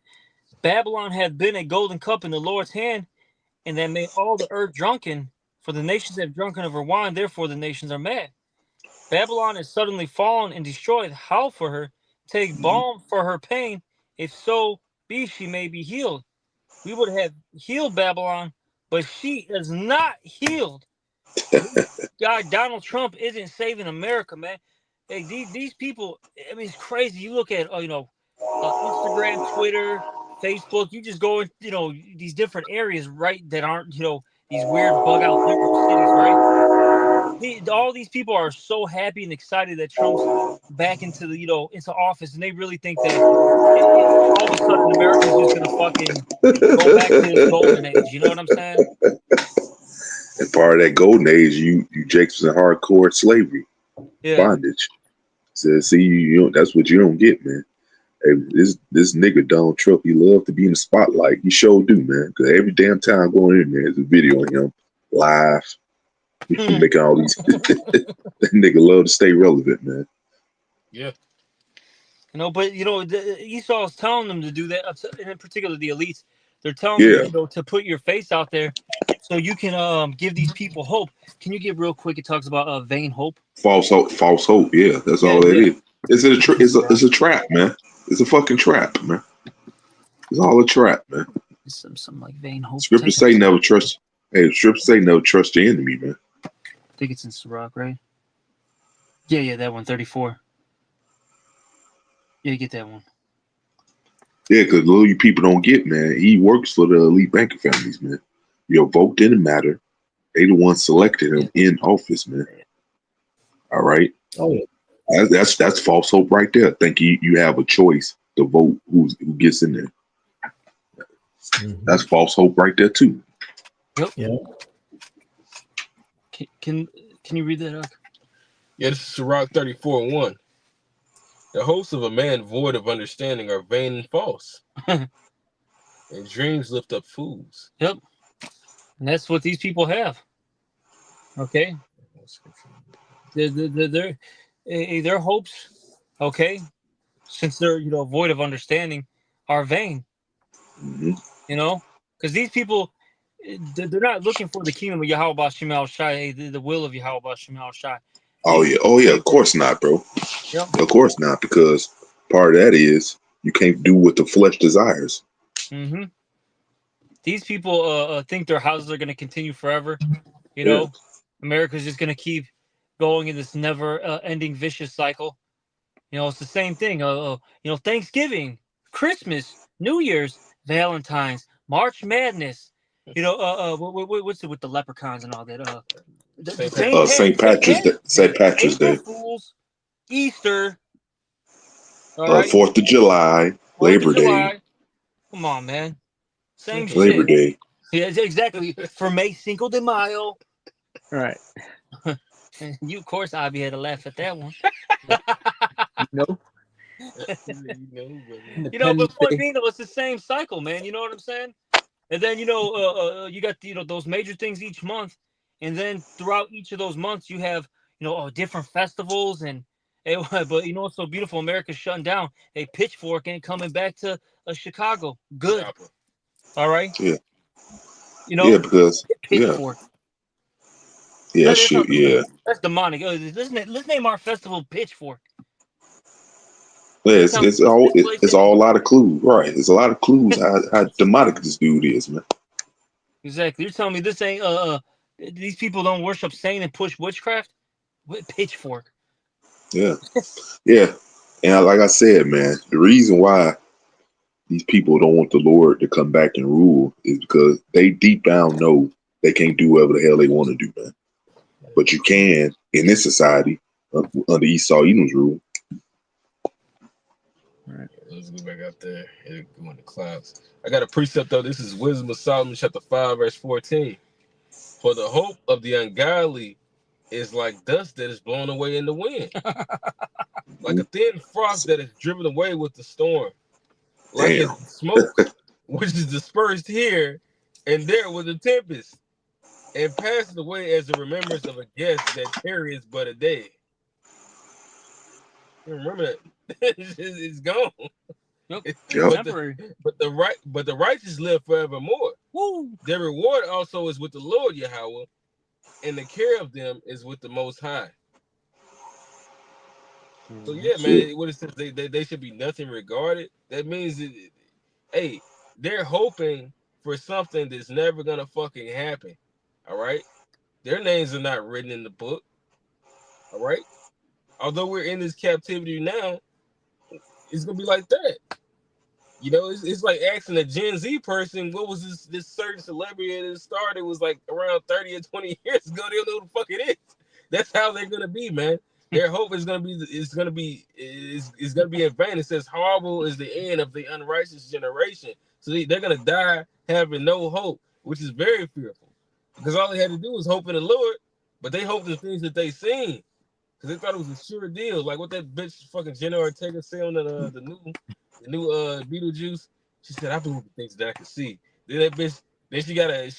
Babylon hath been a golden cup in the Lord's hand, and that made all the earth drunken. For the nations have drunken of her wine, therefore the nations are mad. Babylon is suddenly fallen and destroyed. Howl for her, take balm for her pain, if so be she may be healed. We would have healed Babylon, but she is not healed. God, Donald Trump isn't saving America, man. Hey, these people, I mean, it's crazy. You look at, Instagram, Twitter, Facebook, you just go in, these different areas, right, that aren't, these weird bug out liberal cities, right? All these people are so happy and excited that Trump's back into into office, and they really think that all of a sudden America's just gonna fucking go back to its golden age. You know what I'm saying? And part of that golden age, you Jakes was in hardcore slavery, Yeah. bondage. So see, you that's what you don't get, man. Hey, this nigga Donald Trump, he love to be in the spotlight. He sure do, man. Because every damn time I go in there, there's a video of him live, making all these. That nigga love to stay relevant, man. Yeah. But Esau's telling them to do that, and in particular the elites. They're telling Yeah. them, to put your face out there, so you can give these people hope. Can you get real quick? It talks about vain hope. False hope. Yeah, that's all that is. It's a trap, man. It's a fucking trap, man. It's all a trap, man. Some like vain hope. Scriptures say never trust. Hey, scriptures say never trust your enemy, man. I think it's in Sirach, right? Yeah, that one, 34. Yeah, get that one. Yeah, because little you people don't get, man. He works for the elite banking families, man. Your vote didn't matter. They the ones selected him in office, man. All right. Oh yeah. That's false hope right there. I think you have a choice to vote who gets in there. Mm-hmm. That's false hope right there too. Yep. Yeah. Can you read that up? Yeah, this is Sirach 34:1. The hopes of a man void of understanding are vain and false, and dreams lift up fools. Yep. And that's what these people have. Okay. Their hopes, okay, since they're void of understanding, are vain. Mm-hmm. Because these people, they're not looking for the kingdom of Yahweh Bashim Al Shai, the will of Yahweh Bashim Al Shai. Oh yeah, of course not, bro. Yep. Of course not, because part of that is you can't do what the flesh desires. Mm-hmm. These people think their houses are going to continue forever. America's just going to keep going in this never-ending vicious cycle. It's the same thing. Thanksgiving, Christmas, New Year's, Valentine's, March Madness. What's it with the leprechauns and all that? St. Patrick's Day, April Fools, Easter, all right, 4th of July, Labor Day. Come on, man. Same Labor shit. Day. Yeah, exactly. For May Cinco de Mayo. Right. You, of course, Abby had to laugh at that one. No. But point being, it's the same cycle, man. You know what I'm saying? And then you got those major things each month, and then throughout each of those months, you have different festivals and. But what's so beautiful? America's shutting down. A Pitchfork ain't coming back to Chicago. Good. All right. Yeah. Yeah, because Pitchfork. Yeah, shit. Yeah. That's demonic. Let's name our festival Pitchfork. Yeah, it's all a lot of clues, right? It's a lot of clues how demonic this dude is, man. Exactly. You're telling me this ain't these people don't worship Satan and push witchcraft? With Pitchfork. Yeah. Yeah. And like I said, man, the reason why these people don't want the Lord to come back and rule is because they deep down know they can't do whatever the hell they want to do, man. But you can in this society under Esau Edom's rule. All right, let's go back out there and go in the clouds. I got a precept though. This is Wisdom of Solomon, chapter 5, verse 14. For the hope of the ungodly is like dust that is blown away in the wind, like a thin frost that is driven away with the storm, like a smoke which is dispersed here and there with a tempest, and passes away as the remembrance of a guest that tarries but a day. You remember that? It's gone. Yep. Yep. Temporary. But the righteous live forevermore. Woo. Their reward also is with the Lord Yahweh, and the care of them is with the Most High. So yeah, man, what it says they should be nothing regarded. That means that, hey, they're hoping for something that's never gonna fucking happen. All right, their names are not written in the book. All right, although we're in this captivity now, it's gonna be like that. You know, it's like asking a Gen Z person what was this certain celebrity that started was like around 30 or 20 years ago. They don't know who the fuck it is. That's how they're gonna be, man. Their hope is gonna be in vain. It says horrible is the end of the unrighteous generation. So they're gonna die having no hope, which is very fearful. Because all they had to do was hope in the Lord, but they hoped in things that they seen. Because they thought it was a sure deal. Like what that bitch fucking Jenna Ortega said on the new Beetlejuice. She said, I believe the things that I can see. Then that bitch, then she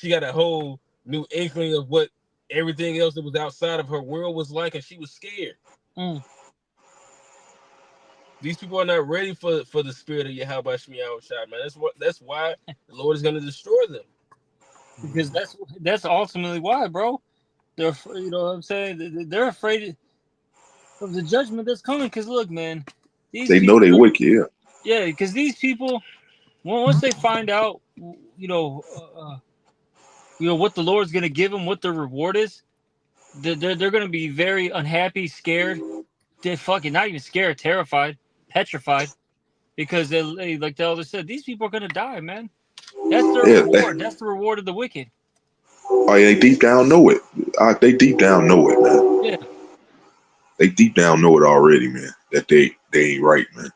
got a whole new inkling of what everything else that was outside of her world was like, and she was scared. These people are not ready for the spirit of Yahweh Shemiah Shai, man. That's why the Lord is gonna destroy them. Because that's ultimately why, bro. They're, you know what I'm saying? They're afraid of the judgment that's coming. Because look, man, They know they wicked. Yeah. Yeah, because these people, once they find out, you know what the Lord's gonna give them, what the reward is, they're gonna be very unhappy, scared. They're fucking not even scared, terrified, petrified, because they like the elder said, these people are gonna die, man. That's their reward. That's the reward of the wicked. Oh, yeah, they deep down know it. They deep down know it, man. Yeah. They deep down know it already, man. That they ain't right, man.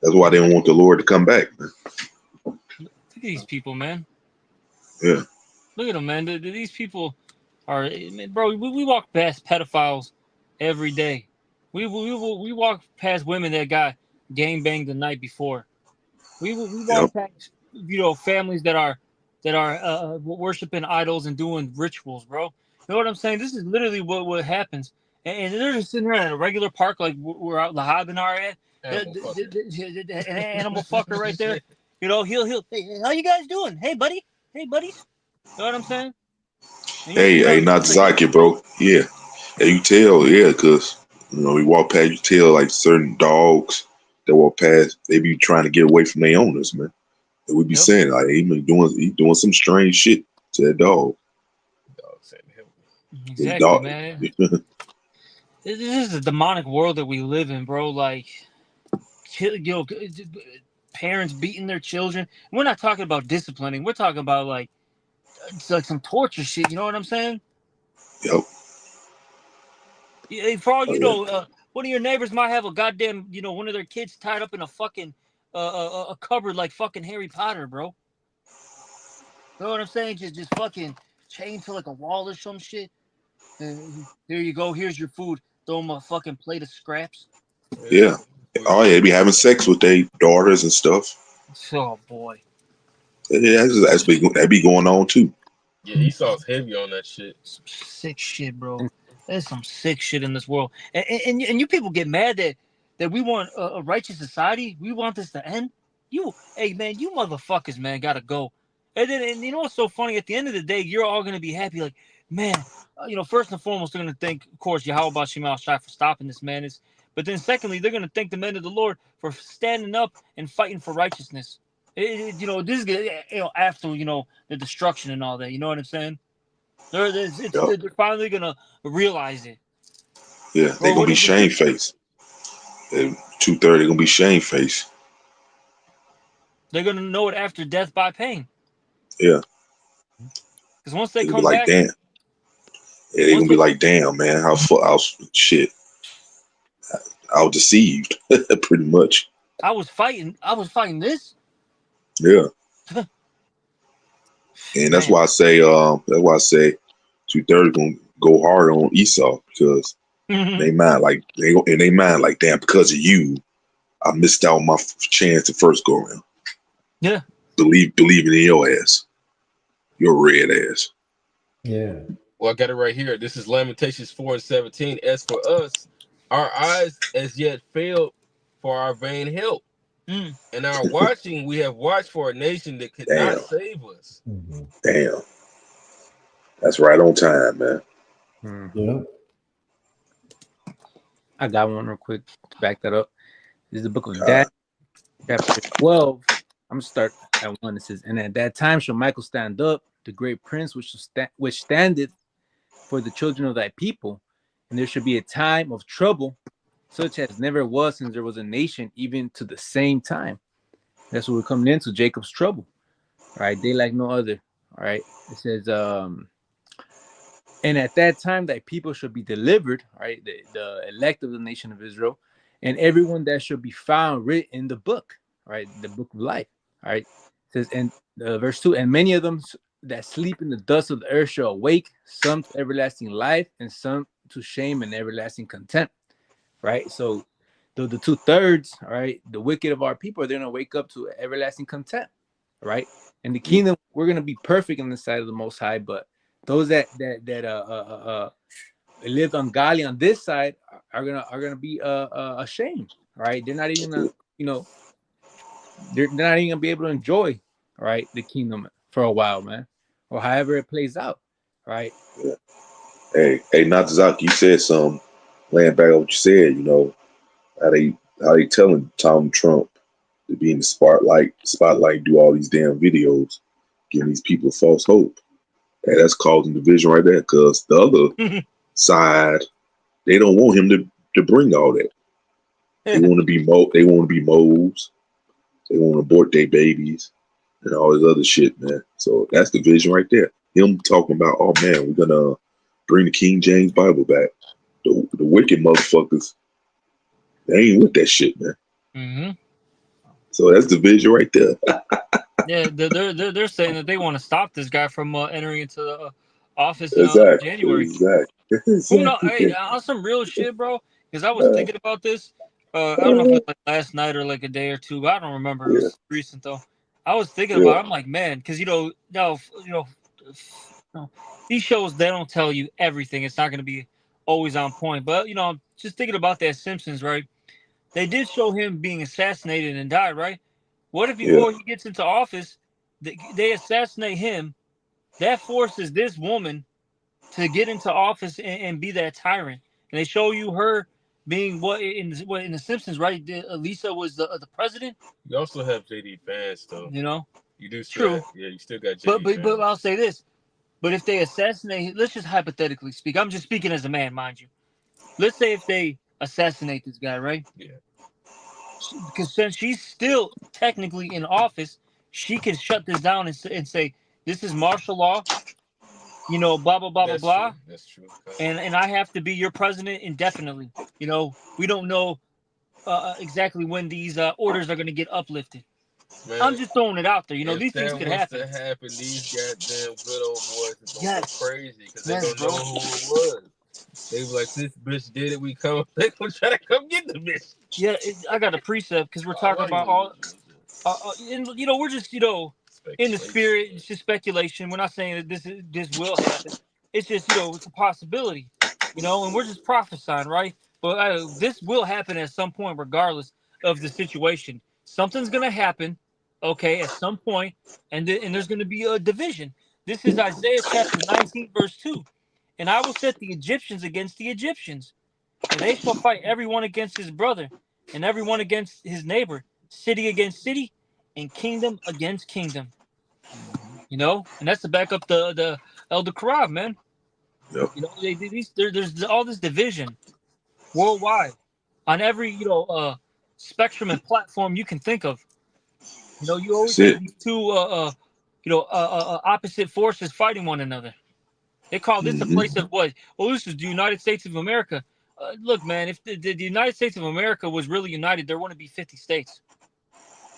That's why they don't want the Lord to come back, man. Look at these people, man. Yeah. Look at them, man. These people are, bro. We walk past pedophiles every day. We walk past women that got gang banged the night before. We walk past families that are worshiping idols and doing rituals, bro. You know what I'm saying? This is literally what happens. And they're just sitting around in a regular park like we're out Lahab and our at. An animal fucker right there. You know, he'll hey, how you guys doing? Hey buddy. Hey buddies. You know what I'm saying? Hey, not Zaki, bro. Yeah. And you tell, yeah, because we walk past, you tell like certain dogs that walk past, they be trying to get away from their owners, man. And we be saying like he doing some strange shit to that dog. Dog said, help me. Exactly, man. This is a demonic world that we live in, bro. Like, parents beating their children. We're not talking about disciplining. We're talking about like some torture shit. You know what I'm saying? Yep. Yeah, for all you know, one of your neighbors might have a goddamn, one of their kids tied up in a fucking a cupboard like fucking Harry Potter, bro. You know what I'm saying? Just fucking chained to like a wall or some shit. And here you go. Here's your food. Throw them a fucking plate of scraps. Yeah. Oh yeah, they be having sex with their daughters and stuff. Oh boy. Yeah, that be going on too. Yeah, Esau's heavy on that shit. Some sick shit, bro. There's some sick shit in this world, and you people get mad that we want a righteous society. We want this to end. Hey man, you motherfuckers, man, gotta go. And you know what's so funny? At the end of the day, you're all gonna be happy. Like, man, first and foremost, they're gonna thank, of course, Yahweh Shema Shai for stopping this madness. But then, secondly, they're gonna thank the men of the Lord for standing up and fighting for righteousness. This is after the destruction and all that. You know what I'm saying? They're finally gonna realize it. Yeah, they're gonna be shamefaced. 2:30, they're gonna be shamefaced. They're gonna know it after death by pain. Yeah. Because once they come like, back, damn. Yeah, they're gonna be like, damn, man, shit. I was deceived, pretty much. I was fighting this. Yeah. And that's why I say 2:30 gonna go hard on Esau because they mind like damn, because of you, I missed out on my chance to first go around. Yeah. Believing in your ass. Your red ass. Yeah. Well, I got it right here. This is Lamentations 4:17. As for us, our eyes as yet failed for our vain help. And our watching, we have watched for a nation that could not save us. Damn. That's right on time, man. Yeah. I got one real quick to back that up. This is the book of Daniel, chapter 12. I'm gonna start at 1. It says, "And at that time shall Michael stand up, the great prince which standeth for the children of thy people, and there shall be a time of trouble, such as never was since there was a nation, even to the same time." That's what we're coming into, Jacob's trouble. All right, they like no other. All right. It says, "And at that time thy people shall be delivered," right? The elect of the nation of Israel, "and everyone that shall be found written in the book," right? The book of life. All right. It says, and verse 2, "And many of them that sleep in the dust of the earth shall awake, some to everlasting life, and some to shame and everlasting contempt." Right. So the 2/3, all right, the wicked of our people are going to wake up to everlasting contempt. Right. And the kingdom, we're going to be perfect in the sight of the Most High, but those that lived ungodly on this side are gonna be ashamed. Right. They're not even gonna, they're not even gonna be able to enjoy, right, the kingdom for a while, man, or however it plays out. Right. Yeah. Hey, Natazaki, you said some, laying back on what you said, how they telling Tom Trump to be in the spotlight, do all these damn videos, giving these people false hope. And that's causing division right there, because the other side, they don't want him to bring all that. They want to be they want to be moles. They want to abort their babies and all this other shit, man. So that's the vision right there. Him talking about, oh man, we're gonna bring the King James Bible back. The wicked motherfuckers, they ain't with that shit, man. Mm-hmm. So that's the vision right there. Yeah, they're saying that they want to stop this guy from entering into the office in January. Exactly. Who know? Hey, on some real shit, bro. Because I was thinking about this. I don't know if it was like last night or like a day or two. But I don't remember. It was recent though. I was thinking about it. I'm like, man, because these shows, they don't tell you everything. It's not going to be always on point. But just thinking about that Simpsons, right? They did show him being assassinated and died, right? What if before he gets into office, they assassinate him? That forces this woman to get into office and be that tyrant. And they show you her being what in the Simpsons, right? Lisa was the president. You also have JD Vance, though. You do still True. You still got JD Vance. But I'll say this. But if they assassinate, let's just hypothetically speak. I'm just speaking as a man, mind you. Let's say if they assassinate this guy, right? Yeah. Because since she's still technically in office, she can shut this down and say, this is martial law, blah, blah, blah, blah, blah. That's true. And I have to be your president indefinitely. We don't know exactly when these orders are going to get uplifted. Man, I'm just throwing it out there. These things could happen. If that happen, these goddamn good old boys are going to go crazy because they don't bro. know who it was. They be like, this bitch did it, we come. They gonna try to come get the bitch. Yeah, I got a precept because we're talking about all. And, we're just in the spirit. It's just speculation. We're not saying that this will happen. It's just it's a possibility, and we're just prophesying, right? But this will happen at some point, regardless of the situation. Something's gonna happen, okay, at some point, and there's gonna be a division. This is Isaiah chapter 19, verse 2. And I will set the Egyptians against the Egyptians, and they shall fight everyone against his brother, and everyone against his neighbor, city against city, and kingdom against kingdom. And that's to back up the Elder Quran, man. Yep. There's all this division worldwide on every spectrum and platform you can think of. You always have these two opposite forces fighting one another. They call this a place of what? Well, this is the United States of America. Look, man, if the United States of America was really united, there wouldn't be 50 states.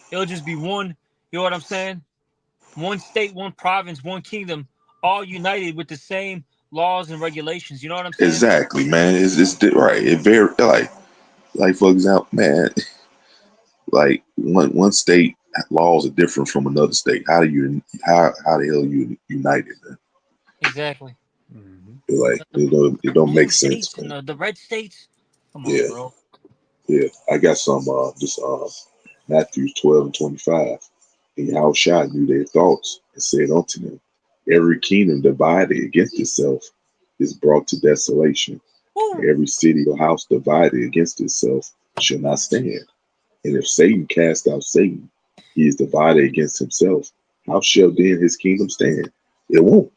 It'll just be one, you know what I'm saying? One state, one province, one kingdom, all united with the same laws and regulations. You know what I'm saying? Exactly, man. It's right. It very like for example, man, like one state laws are different from another state. How the hell are you united, man? Exactly. Like it don't make sense, man. The red states. Come on, bro. Yeah, I got some Matthew 12:25. And Yahushua knew their thoughts and said unto them, every kingdom divided against itself is brought to desolation. And Woo. every city or house divided against itself shall not stand. And if Satan cast out Satan, he is divided against himself. How shall then his kingdom stand? It won't.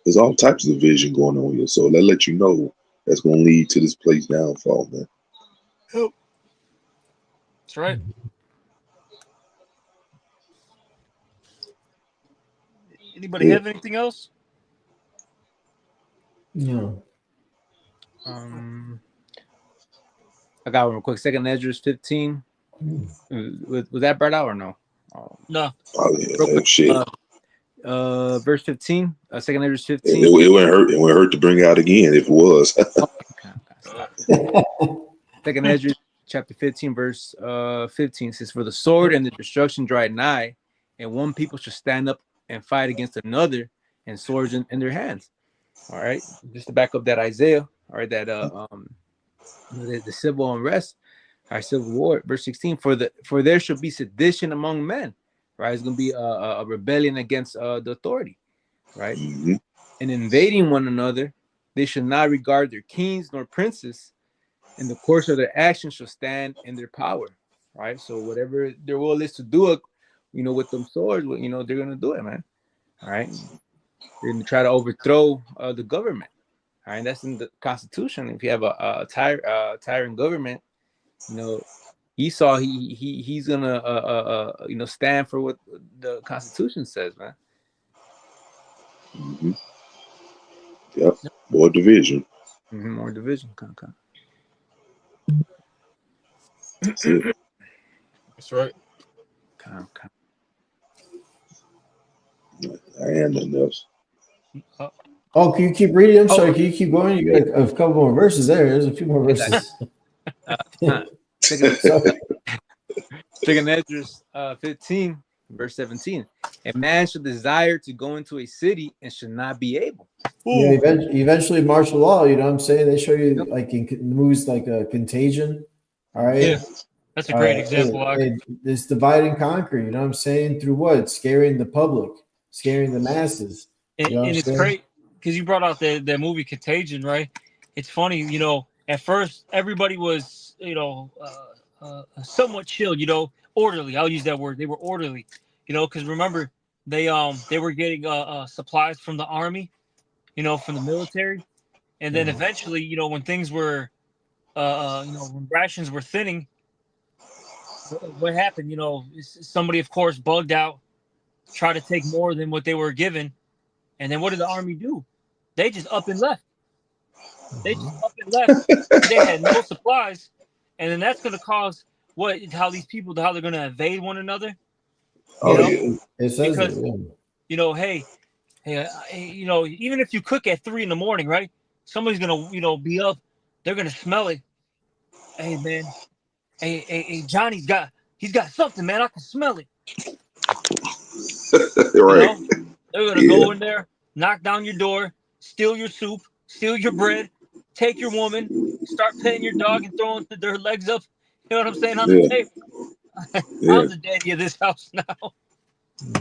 There's all types of division going on here. So that let you know that's going to lead to this place downfall, man. That's right. Anybody Yeah. have anything else? No. I got one real quick. Second Ezra 15. Was that brought out or no? No. Oh, yeah. Real quick, Shit. verse 15. Second Ezra It 15. wouldn't hurt. It wouldn't hurt to bring it out again if it was. Stop. Second Ezra chapter 15, verse 15 says, for the sword and the destruction draw nigh, and one people should stand up and fight against another, and swords in their hands. All right, just to back up that Isaiah, all right, that the civil unrest, all right, civil war, verse 16, for there shall be sedition among men, right? It's gonna be a rebellion against the authority, right? Mm-hmm. And invading one another, they shall not regard their kings nor princes, and the course of their actions shall stand in their power, right? So whatever their will is to do it, with them swords, they're gonna do it, man. All right, they're gonna try to overthrow the government. All right, that's in the Constitution. If you have a tyrant government, Esau, he's gonna stand for what the Constitution says, man. Mm-hmm. Yep. More division. More division. Okay. That's it. That's right. Okay. I ain't nothing else. Oh, can you keep reading? I'm sorry. Oh. Can you keep going? You got a couple more verses there. There's a few more verses. Second Sorry. Ezra 15, verse 17. A man should desire to go into a city and should not be able. Yeah, eventually martial law. You know what I'm saying? They show you like in movies like Contagion. All right. Yeah, that's a great example. It's divide and conquer. You know what I'm saying? Through what? Scaring the public, scaring the masses. And it's great because you brought out that movie Contagion, right? It's funny, at first everybody was, somewhat chill, orderly. I'll use that word. They were orderly, because remember they were getting supplies from the army, from the military, and then eventually, when things were, when rations were thinning, what happened? Somebody of course bugged out, tried to take more than what they were given. And then what did the army do? They just up and left. They had no supplies. And then that's going to cause how they're going to invade one another. Yeah. It says because, it, even if you cook at 3 a.m, right? Somebody's going to, be up. They're going to smell it. Hey, man. Hey, Johnny's got something, man. I can smell it. Right. They're going to go in there, knock down your door, steal your soup, steal your bread, take your woman, start petting your dog and throwing their legs up, you know what I'm saying, on the table. I'm the daddy of this house now.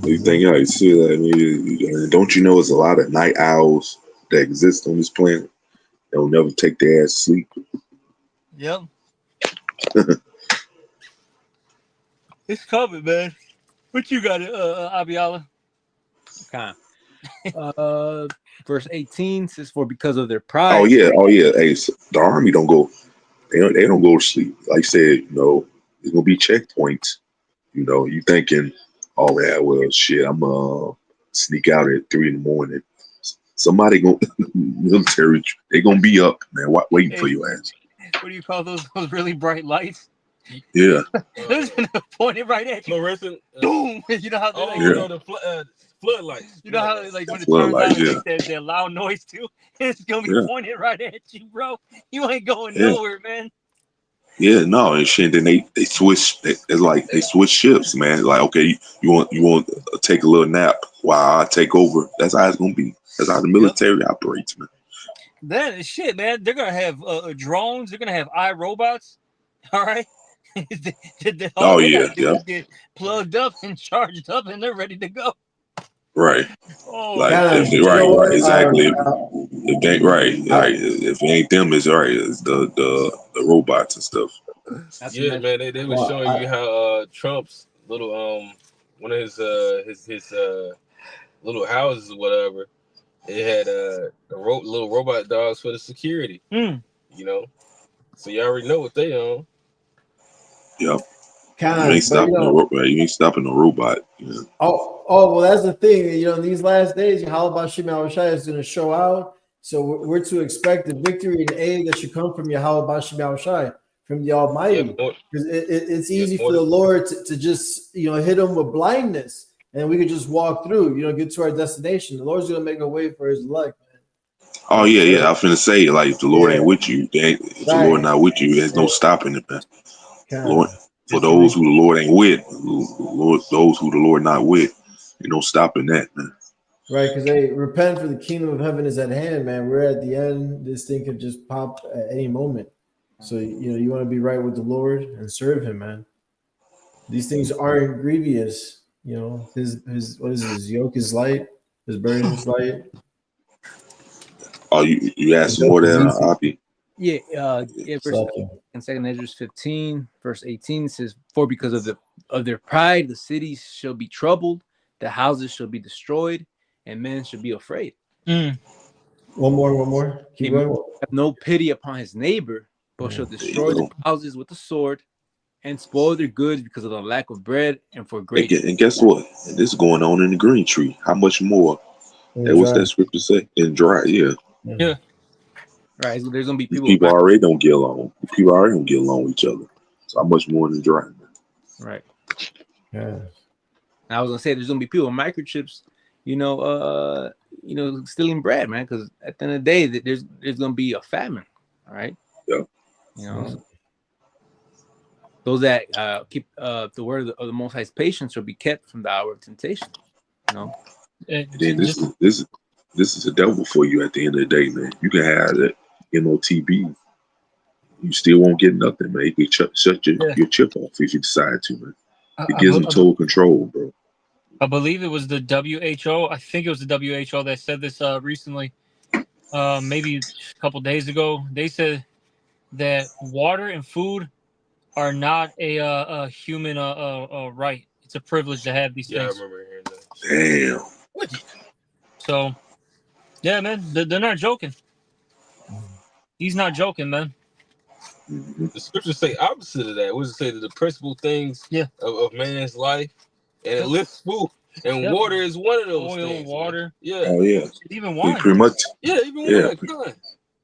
You think I see that? I mean, don't you know there's a lot of night owls that exist on this planet that will never take their ass to sleep? Yep. It's coming, man. What you got, Abiyala? Okay. Verse 18 says, for because of their pride. Oh yeah. Hey, so the army don't go. They don't go to sleep. Like I said, there's gonna be checkpoints. You thinking, oh yeah, well shit, I'm sneak out at 3 a.m. Somebody gonna military. They gonna be up, man, waiting for your ass. What do you call those really bright lights? Yeah. They're gonna point it right at you. Fluorescent. Boom! You know how they the floodlights. You know how when it turns on, it makes that loud noise too. It's gonna be pointed right at you, bro. You ain't going nowhere, man. Yeah, no, and shit. Then they switch. It's like they switch shifts, man. Like, okay, you want to take a little nap while I take over. That's how it's gonna be. That's how the military operates, man. Then shit, man. They're gonna have drones. They're gonna have iRobots. All right. Oh, they yeah, gotta do is get plugged up and charged up, and they're ready to go. right. Oh, Like, Kind if of, they, but you right, know what? exactly. If they, right, right. If it ain't them, it's right. It's the robots and stuff. Not to Yeah, mention, man, they were showing you how Trump's little one of his little houses or whatever. It had little robot dogs for the security. mm. You know, so you already know what they own. Yep. You kind ain't of, but stopping the robot. You ain't stopping the robot. You know? well, that's the thing. You know, in these last days, Yahweh Shai is going to show out. So we're to expect the victory and aid that should come from Yahweh Shai, from the Almighty. Because it's easy for the Lord to just, hit them with blindness, and we could just walk through, get to our destination. The Lord's going to make a way for his elect, man. Oh, yeah. I finna say, like, if the Lord ain't with you, if the Lord not with you, there's no stopping it, man. Lord, for those who the Lord ain't with, those who the Lord not with, ain't no stopping that, man. Right, because they repent, for the kingdom of heaven is at hand, man. We're at the end. This thing could just pop at any moment. So, you want to be right with the Lord and serve him, man. These things aren't grievous. His what is his yoke is light, his burden is light. Oh, you asked more than Abi. yeah, verse in 2 Ezra 15, verse 18 says, "For because of their pride, the cities shall be troubled, the houses shall be destroyed, and men shall be afraid." Mm. One more. Keep going. Have no pity upon his neighbor, but shall destroy their houses with the sword, and spoil their goods because of the lack of bread and for great. And guess what? This is going on in the green tree. How much more? What's that scripture say? In dry, yeah. Right, so there's gonna be These people. people already don't get along. People already don't get along with each other. So how much more in the dry? Right. Yeah. And I was gonna say there's gonna be people with microchips, stealing bread, man. Because at the end of the day, there's gonna be a famine. All right. Yeah. So those that keep the word of the Most High's patience will be kept from the hour of temptation. And then this is a devil for you at the end of the day, man. You can have that MOTB. You still won't get nothing, man. You can shut your chip off if you decide to, man. It gives them total control, bro. I believe it was the WHO. I think it was the WHO that said this recently, maybe a couple days ago. They said that water and food are not a human right. It's a privilege to have these things. I remember hearing that. Damn. So, yeah, man, they're not joking. He's not joking, man. Mm-hmm. The scriptures say opposite of that. What does it say? That the principal things of man's life, and it lists food. And water is one of those things. Water. Man. Yeah. Oh, yeah. Even wine. Pretty much. Even wine.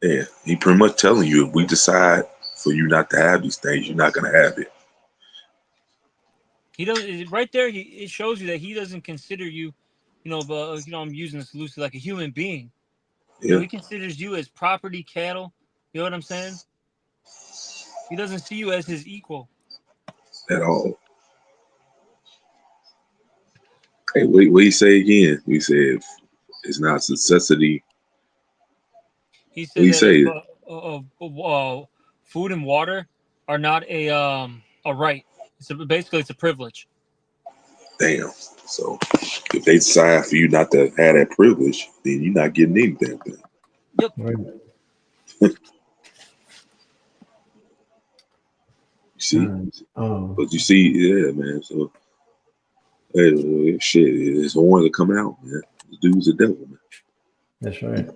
Yeah. He pretty much telling you, if we decide for you not to have these things, you're not going to have it. He doesn't. Right there, it shows you that he doesn't consider you, I'm using this loosely, like a human being. Yeah. He considers you as property, cattle. You know what I'm saying? He doesn't see you as his equal At all. Hey, what he say again? He said it's not necessity. He said that food and water are not a right. Basically it's a privilege. Damn. So if they decide for you not to have that privilege, then you're not getting anything. Yep. You see? But you see, yeah, man. So shit, his horns are coming out, man. The dude's a devil, man. That's right.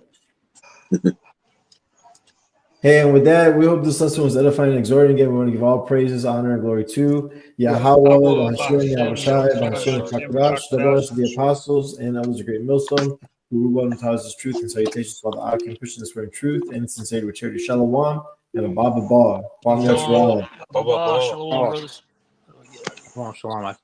Hey, and with that, we hope this lesson was edifying and exhorting. Again, we want to give all praises, honor, and glory to Yahweh, the apostles, and others, a great millstone, who rule and tells us truth and salutations to all the Akim Christians spreading truth and sincerity with charity. Shalom and a Baba Ba. Shalom, brothers. Shalom.